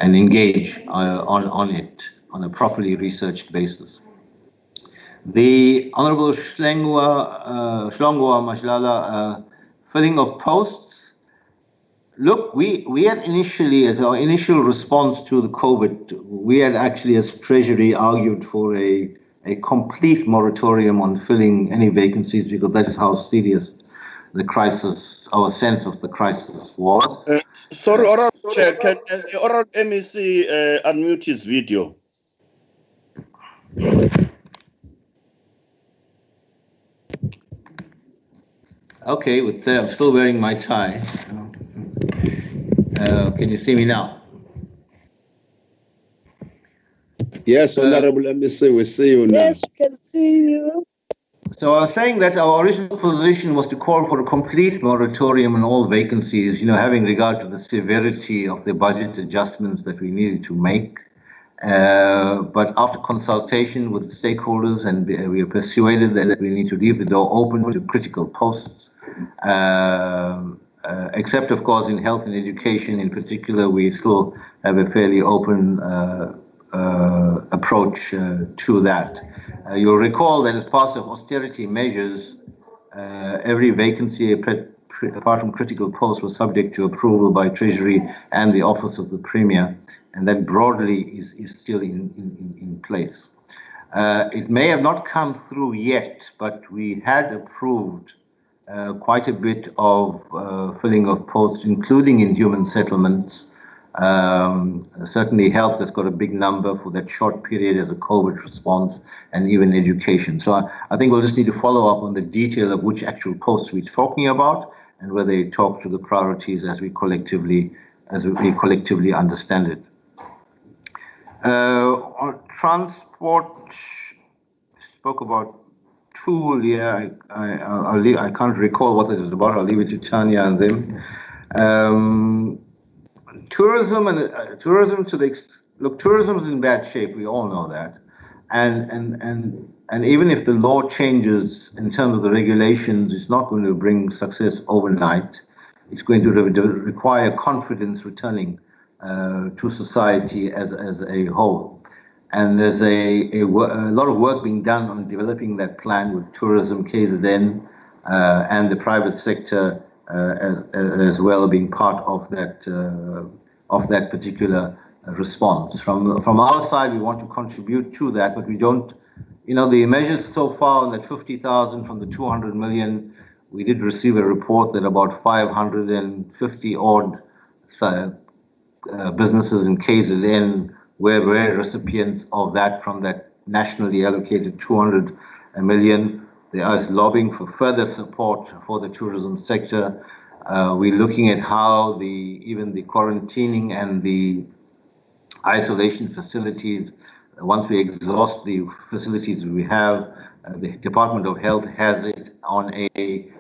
engage on it on a properly researched basis. The Honorable Shlongwa Mashlala, filling of posts. Look, we had initially, as our initial response to the COVID, we had actually as Treasury argued for a complete moratorium on filling any vacancies because that is how serious the crisis, our sense of the crisis was. Sorry, Honorable Chair, can Honorable MEC unmute his video? Okay, I'm still wearing my tie. Can you see me now? Yes, Honorable MEC, we see you now. Yes, we can see you. So I was saying that our original position was to call for a complete moratorium on all vacancies, having regard to the severity of the budget adjustments that we needed to make. But after consultation with stakeholders, and we are persuaded that we need to leave the door open to critical posts, except, of course, in health and education in particular, we still have a fairly open approach to that. You'll recall that as part of austerity measures, every vacancy apart from critical posts was subject to approval by Treasury and the Office of the Premier, and that broadly is still in place. It may have not come through yet, but we had approved quite a bit of filling of posts, including in human settlements. Certainly health has got a big number for that short period as a COVID response, and even education. So I think we'll just need to follow up on the detail of which actual posts we're talking about and whether they talk to the priorities as we collectively understand it. On transport, spoke about tool. Yeah, I can't recall what it is about. I'll leave it to Tanya and them. Tourism and tourism tourism is in bad shape. We all know that, and even if the law changes in terms of the regulations, it's not going to bring success overnight. It's going to require confidence returning to society as a whole. And there's a lot of work being done on developing that plan with tourism, KZN, and the private sector as well being part of that particular response. From our side, we want to contribute to that, but we don't. The measures so far, that 50,000 from the 200 million, we did receive a report that about 550 odd businesses in KZN were recipients of that from that nationally allocated 200 million. There is lobbying for further support for the tourism sector. We're looking at how even the quarantining and the isolation facilities, once we exhaust the facilities we have, the Department of Health has it on a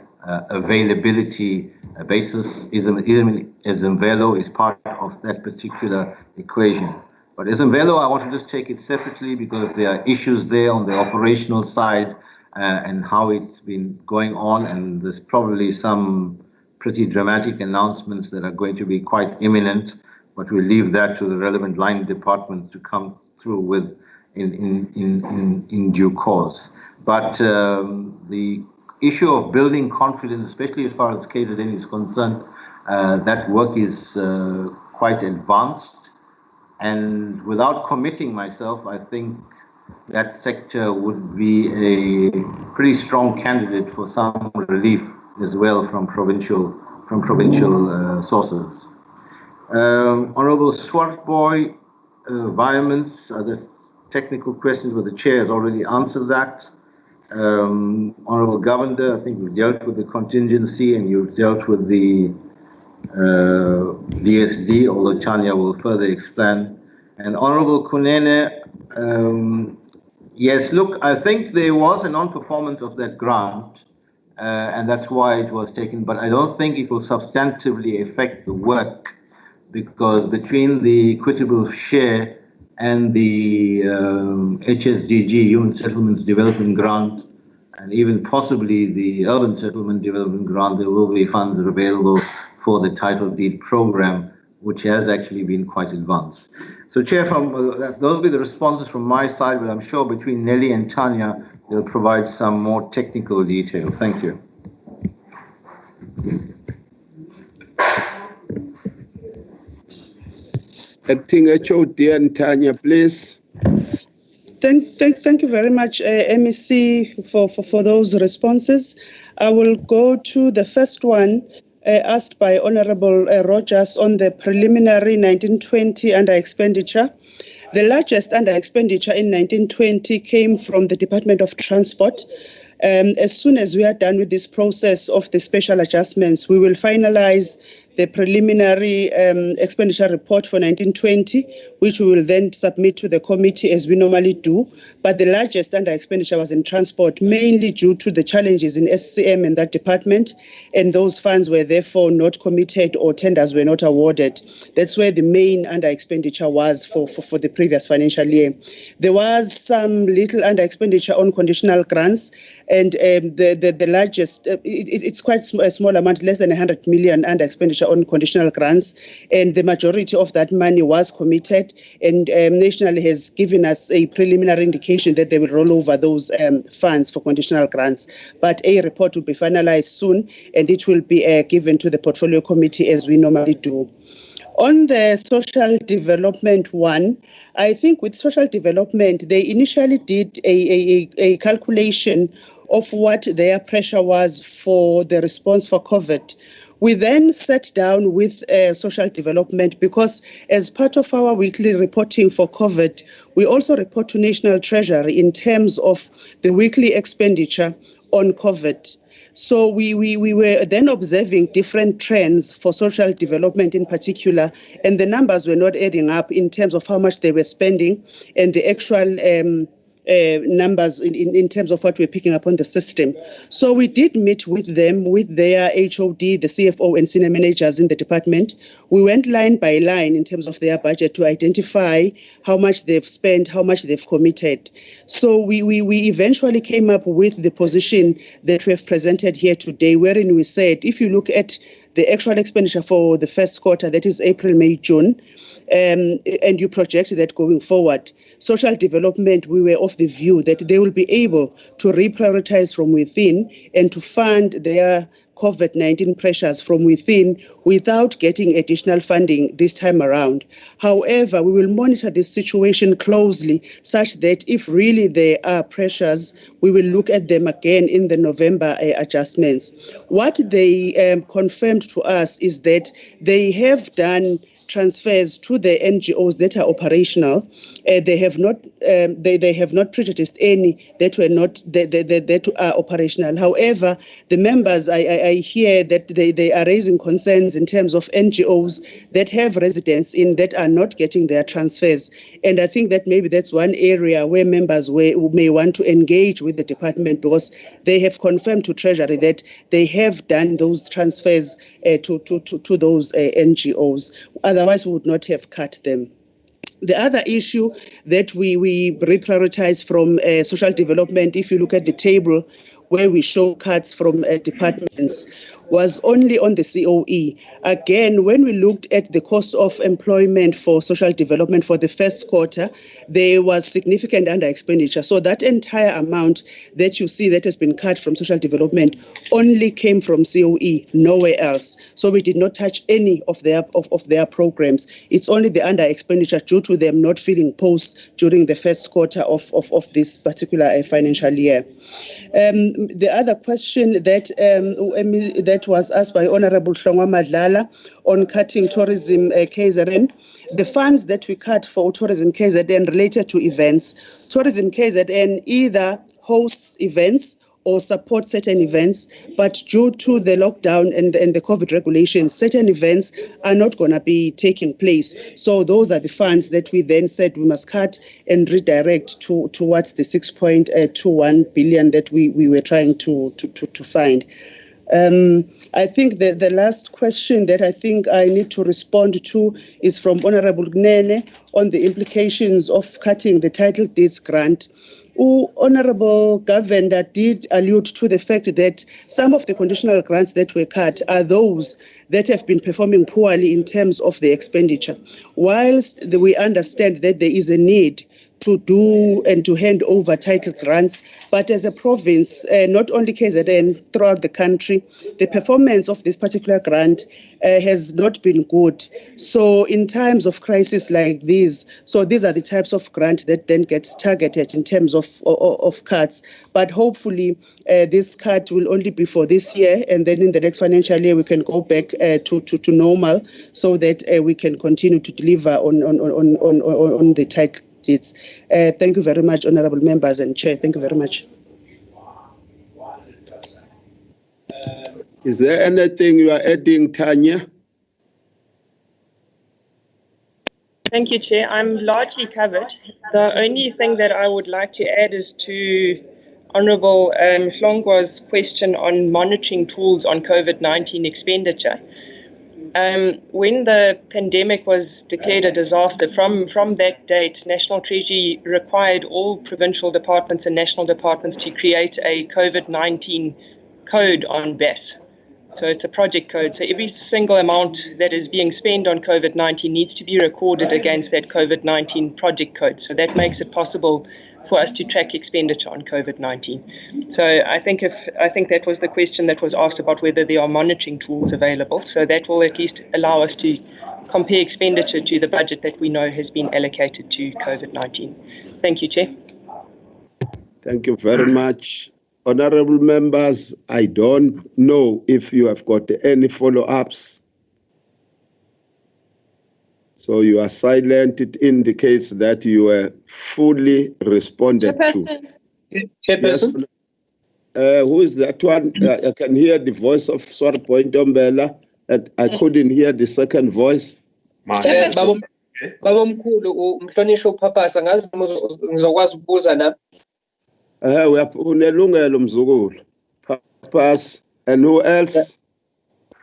availability basis. Izimvelo is part of that particular equation. But Izimvelo, I want to just take it separately because there are issues there on the operational side and how it's been going on, and there's probably some pretty dramatic announcements that are going to be quite imminent, but we'll leave that to the relevant line department to come through with in due course. But the issue of building confidence, especially as far as KZN is concerned, that work is quite advanced. And without committing myself, I think that sector would be a pretty strong candidate for some relief as well from provincial sources. Honourable Swartboy, environments, the technical questions, but the chair has already answered that. Honourable Governor, I think you've dealt with the contingency and you've dealt with the DSD, although Tanya will further explain. And Honourable Kunene, yes, look, I think there was a non-performance of that grant, and that's why it was taken, but I don't think it will substantively affect the work, because between the equitable share and the HSDG, Human Settlements Development Grant, and even possibly the Urban Settlement Development Grant, there will be funds available for the title deed program, which has actually been quite advanced. So, Chair, those will be the responses from my side, but I'm sure between Nelly and Tanya, they'll provide some more technical detail. Thank you. Acting HOD and Tanya, please. Thank you very much, MEC, for those responses. I will go to the first one asked by Honourable Rogers on the preliminary 1920 under expenditure. The largest under expenditure in 1920 came from the Department of Transport. As soon as we are done with this process of the special adjustments, we will finalize the preliminary expenditure report for 1920, which we will then submit to the committee as we normally do. But the largest under expenditure was in transport, mainly due to the challenges in SCM in that department, and those funds were therefore not committed or tenders were not awarded. That's where the main under expenditure was for the previous financial year. There was some little under expenditure on conditional grants, and the largest, it's quite a small amount, less than 100 million under expenditure on conditional grants, and the majority of that money was committed, and National has given us a preliminary indication that they will roll over those funds for conditional grants. But a report will be finalized soon, and it will be given to the portfolio committee as we normally do. On the social development one, I think with social development, they initially did a calculation of what their pressure was for the response for COVID. We then sat down with social development because as part of our weekly reporting for COVID, we also report to National Treasury in terms of the weekly expenditure on COVID. So we were then observing different trends for social development in particular, and the numbers were not adding up in terms of how much they were spending and the actual numbers in terms of what we're picking up on the system. So we did meet with them, with their HOD, the CFO and senior managers in the department. We went line by line in terms of their budget to identify how much they've spent, how much they've committed. So we eventually came up with the position that we have presented here today, wherein we said, if you look at the actual expenditure for the first quarter, that is April, May, June, and you project that going forward, social development, we were of the view that they will be able to reprioritize from within and to fund their COVID-19 pressures from within without getting additional funding this time around. However, we will monitor this situation closely such that if really there are pressures, we will look at them again in the November adjustments. What they confirmed to us is that they have done transfers to the NGOs that are operational. They have not prejudiced any that were not that are operational. However, the members, I hear that they are raising concerns in terms of NGOs that have residents in that are not getting their transfers. And I think that maybe that's one area where members may want to engage with the department, because they have confirmed to Treasury that they have done those transfers to those NGOs. Otherwise, we would not have cut them. The other issue that we reprioritize from social development, if you look at the table where we show cuts from departments, was only on the COE. Again, when we looked at the cost of employment for social development for the first quarter, there was significant under expenditure. So that entire amount that you see that has been cut from social development only came from COE, nowhere else. So we did not touch any of their programs. It's only the under expenditure due to them not filling posts during the first quarter of this particular financial year. The other question that was asked by Honorable Hlongwa Madlala on cutting tourism KZN, the funds that we cut for tourism KZN related to events. Tourism KZN either hosts events or support certain events, but due to the lockdown and the COVID regulations, certain events are not going to be taking place. So those are the funds that we then said we must cut and redirect towards the 6.21 billion that we were trying to find. I think the last question that I think I need to respond to is from Honorable Gnene on the implications of cutting the title deeds grant. Honorable Governor did allude to the fact that some of the conditional grants that were cut are those that have been performing poorly in terms of the expenditure. Whilst we understand that there is a need to do and to hand over title grants, but as a province, not only KZN, throughout the country, the performance of this particular grant has not been good. So in times of crisis like these, so these are the types of grant that then gets targeted in terms of cuts. But hopefully this cut will only be for this year, and then in the next financial year we can go back to normal, so that we can continue to deliver on the title. Thank you very much, honorable members and chair. Thank you very much. Is there anything you are adding, Tanya? Thank you, Chair. I'm largely covered. The only thing that I would like to add is to Honorable Hlongwa's question on monitoring tools on COVID-19 expenditure. When the pandemic was declared a disaster, from that date, National Treasury required all provincial departments and national departments to create a COVID-19 code on BAS. So it's a project code. So every single amount that is being spent on COVID-19 needs to be recorded against that COVID-19 project code. So that makes it possible for us to track expenditure on COVID-19. So I think that was the question that was asked about whether there are monitoring tools available. So that will at least allow us to compare expenditure to the budget that we know has been allocated to COVID-19. Thank you, Chair. Thank you very much. Honorable members, I don't know if you have got any follow-ups. So you are silent. It indicates that you were fully responded to. Chairperson? Yes. Who is that one? I can hear the voice of Swarpoint Ombela, and I couldn't hear the second voice. Babomkhulu umhlonishwa uPhapasa ngazi ngizokwazi ukubuza la. Unelungelo mzukulu. Papas, and who else?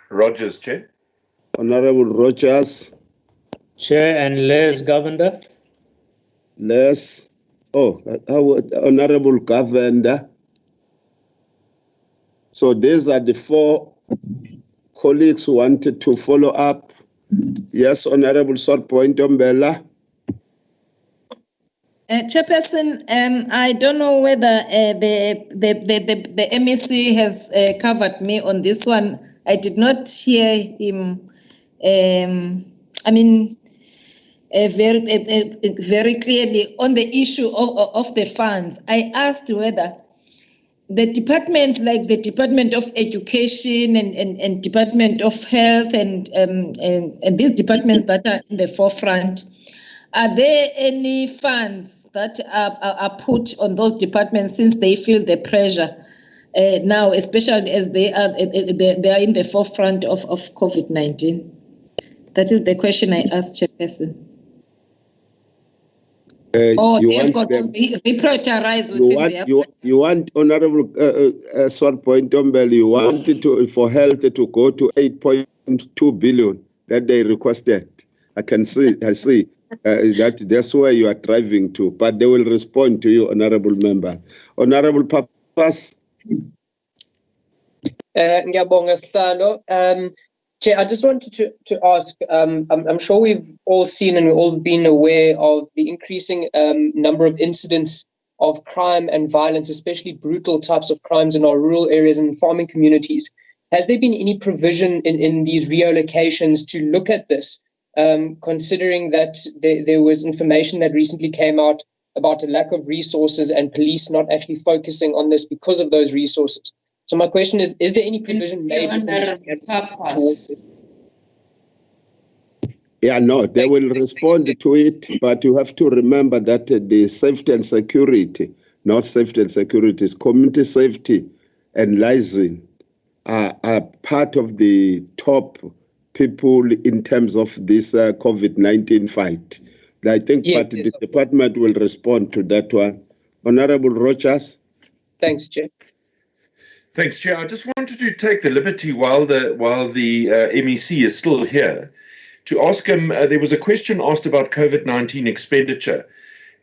Rogers, Chair. Honorable Rogers. Chair and Les Governor. Les. Honorable Governor. So these are the four colleagues who wanted to follow up. Yes, Honorable Swarpoint Ombela. Chairperson, I don't know whether the MEC has covered me on this one. I did not hear him. Very clearly on the issue of the funds. I asked whether the departments like the Department of Education and Department of Health and these departments that are in the forefront, are there any funds that are put on those departments since they feel the pressure now, especially as they are in the forefront of COVID-19? That is the question I asked, Chairperson. They've got to be reprioritized within you want Honorable Swarpoint Ombela, you wanted for health to go to 8.2 billion that they requested. I see that's where you are driving to, but they will respond to you, Honorable Member. Honorable Papas. Ngiyabonga Sicelo. Chair, I just wanted to ask, I'm sure we've all seen and we've all been aware of the increasing number of incidents of crime and violence, especially brutal types of crimes in our rural areas and farming communities. Has there been any provision in these reallocations to look at this, considering that there was information that recently came out about a lack of resources and police not actually focusing on this because of those resources? So my question is there any provision made towards it? Yeah, no, they will respond to it, but you have to remember that the safety and security, not safety and security, is community safety and licensing are part of the top people in terms of this COVID-19 fight. I think the department will respond to that one. Honorable Rogers. Thanks, Chair. Thanks, Chair. I just wanted to take the liberty while the MEC is still here to ask him, there was a question asked about COVID-19 expenditure.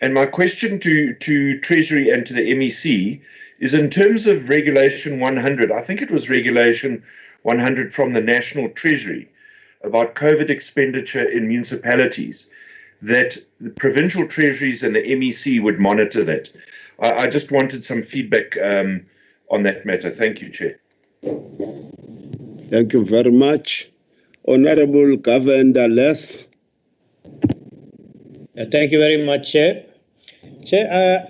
And my question to Treasury and to the MEC is in terms of Regulation 100, I think it was Regulation 100 from the National Treasury about COVID expenditure in municipalities, that the provincial treasuries and the MEC would monitor that. I just wanted some feedback on that matter. Thank you, Chair. Thank you very much. Honorable Governor Les. Thank you very much, Chair. Chair,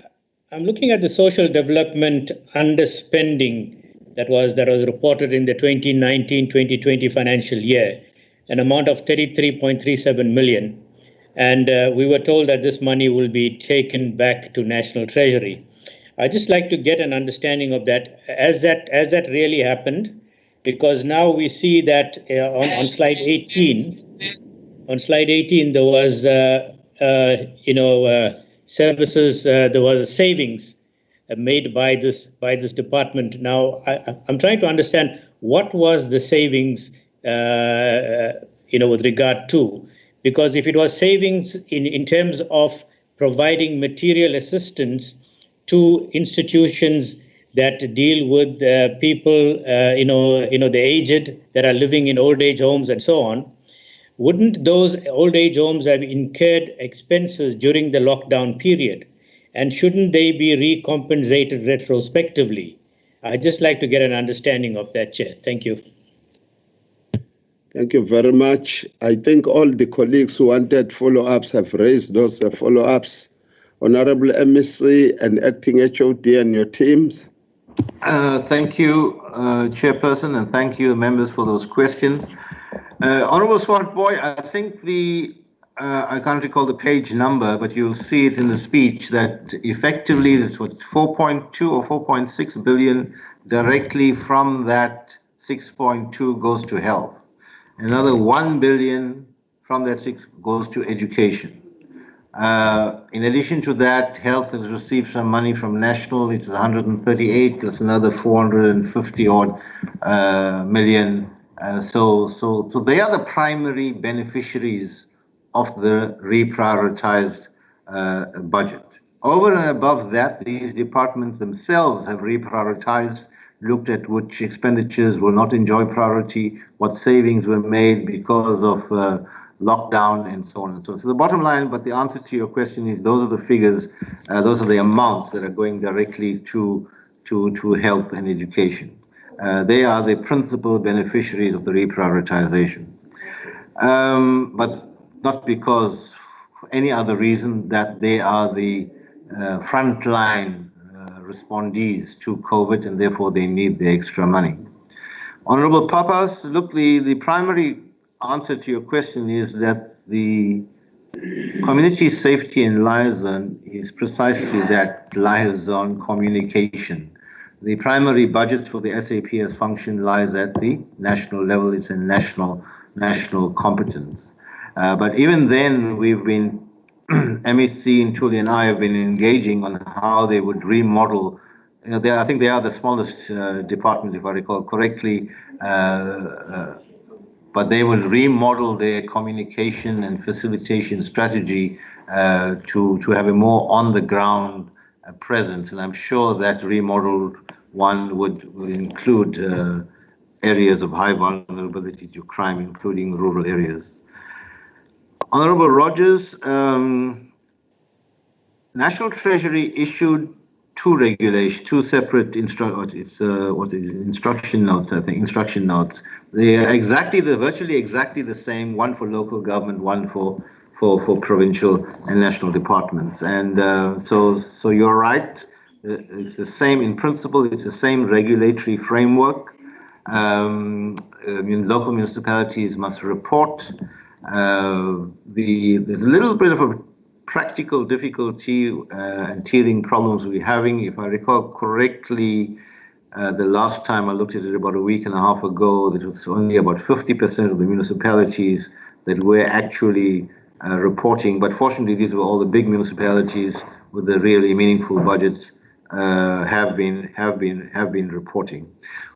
I'm looking at the social development underspending that was reported in the 2019-2020 financial year, an amount of 33.37 million. And we were told that this money will be taken back to National Treasury. I'd just like to get an understanding of that, as that really happened, because now we see that on slide 18, there was services, there was savings made by this department. Now I'm trying to understand what was the savings with regard to, because if it was savings in terms of providing material assistance to institutions that deal with people, the aged that are living in old age homes and so on, wouldn't those old age homes have incurred expenses during the lockdown period? And shouldn't they be recompensated retrospectively? I'd just like to get an understanding of that, Chair. Thank you. Thank you very much. I think all the colleagues who wanted follow-ups have raised those follow-ups. Honorable MEC and Acting HOD and your teams. Thank you, Chairperson, and thank you, members, for those questions. Honorable Swart Boy, I think I can't recall the page number, but you'll see it in the speech that effectively this was 4.2 or 4.6 billion directly from that 6.2 goes to health. Another 1 billion from that 6 goes to education. In addition to that, health has received some money from National. It's 138 plus another 450 odd million. So they are the primary beneficiaries of the reprioritized budget. Over and above that, these departments themselves have reprioritized, looked at which expenditures will not enjoy priority, what savings were made because of lockdown and so on and so on. So the bottom line, but the answer to your question is those are the figures, those are the amounts that are going directly to health and education. They are the principal beneficiaries of the reprioritization. But not because for any other reason that they are the frontline respondees to COVID and therefore they need the extra money. Honorable Papas, look, the primary answer to your question is that the community safety and liaison is precisely that, liaison communication. The primary budget for the SAPS function lies at the national level. It's a national competence. But even then, we've been, MEC, Ntuli and I have been engaging on how they would remodel. I think they are the smallest department, if I recall correctly, but they will remodel their communication and facilitation strategy to have a more on-the-ground presence. And I'm sure that remodeled one would include areas of high vulnerability to crime, including rural areas. Honorable Rogers, National Treasury issued two separate instruction notes, I think, instruction notes. They are virtually exactly the same, one for local government, one for provincial and national departments. And so you're right, it's the same in principle, it's the same regulatory framework. Local municipalities must report. There's a little bit of a practical difficulty and teething problems we're having. If I recall correctly, the last time I looked at it about a week and a half ago, there was only about 50% of the municipalities that were actually reporting. But fortunately, these were all the big municipalities with the really meaningful budgets have been reporting.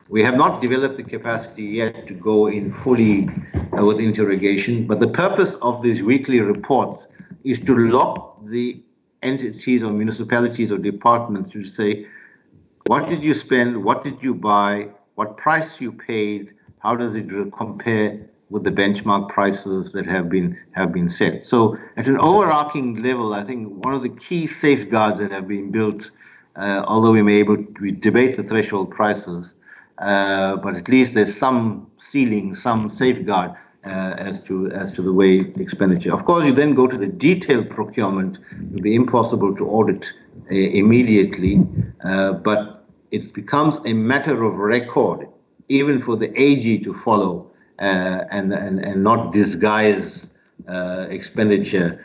We have not developed the capacity yet to go in fully with interrogation, but the purpose of these weekly reports is to lock the entities or municipalities or departments to say, what did you spend, what did you buy, what price you paid, how does it compare with the benchmark prices that have been set. So at an overarching level, I think one of the key safeguards that have been built, although we debate the threshold prices, but at least there's some ceiling, some safeguard as to the way expenditure. Of course, you then go to the detailed procurement. It will be impossible to audit immediately, but it becomes a matter of record, even for the AG to follow and not disguise expenditure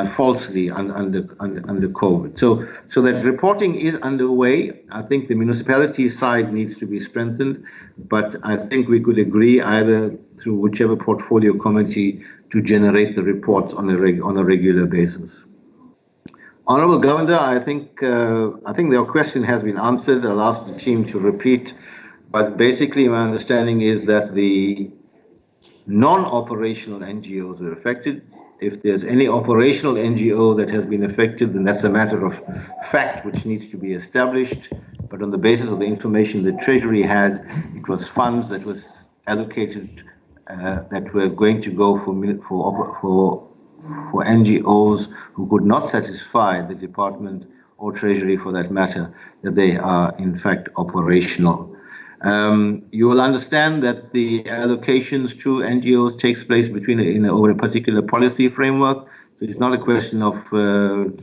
falsely under COVID. So that reporting is underway. I think the municipality side needs to be strengthened, but I think we could agree either through whichever portfolio committee to generate the reports on a regular basis. Honourable Governor, I think your question has been answered. I'll ask the team to repeat, but basically my understanding is that the non-operational NGOs were affected. If there's any operational NGO that has been affected, then that's a matter of fact which needs to be established. But on the basis of the information the Treasury had, it was funds that was allocated that were going to go for NGOs who could not satisfy the department or Treasury for that matter, that they are in fact operational. You will understand that the allocations to NGOs takes place over a particular policy framework. So it's not a question of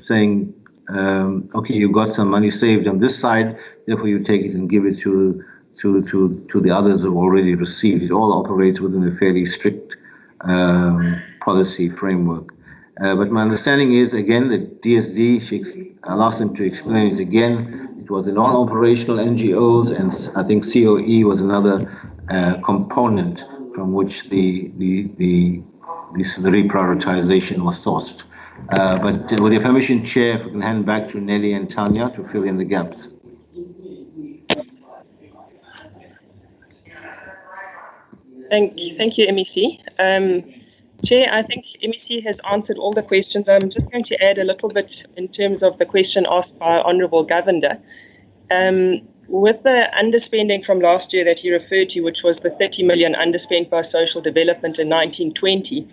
saying, okay, you got some money saved on this side, therefore you take it and give it to the others who already received. It all operates within a fairly strict policy framework. But my understanding is, again, that DSD, I'll ask them to explain it again. It was the non-operational NGOs, and I think COE was another component from which the reprioritization was sourced. But with your permission, Chair, if we can hand back to Nelly and Tanya to fill in the gaps. Thank you, MEC. Chair, I think MEC has answered all the questions. I'm just going to add a little bit in terms of the question asked by Honourable Governor. With the underspending from last year that he referred to, which was the 30 million underspent by social development in 1920,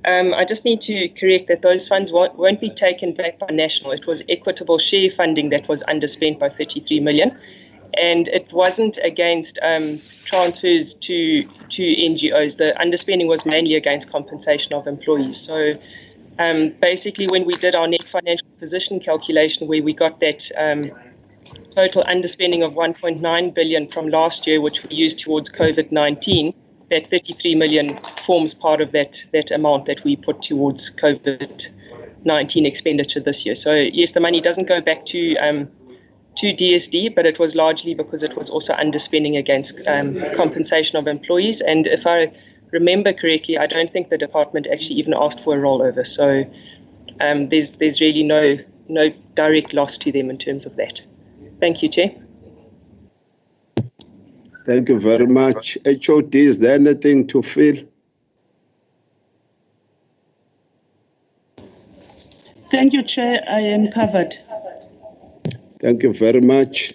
I just need to correct that those funds won't be taken back by national. It was equitable share funding that was underspent by 33 million, and it wasn't against transfers to NGOs. The underspending was mainly against compensation of employees. So basically, when we did our net financial position calculation, where we got that total underspending of 1.9 billion from last year, which we used towards COVID-19, that 33 million forms part of that amount that we put towards COVID-19 expenditure this year. So yes, the money doesn't go back to DSD, but it was largely because it was also underspending against compensation of employees. And if I remember correctly, I don't think the department actually even asked for a rollover. So there's really no direct loss to them in terms of that. Thank you, Chair. Thank you very much. HOD, is there anything to fill? Thank you, Chair. I am covered. Thank you very much.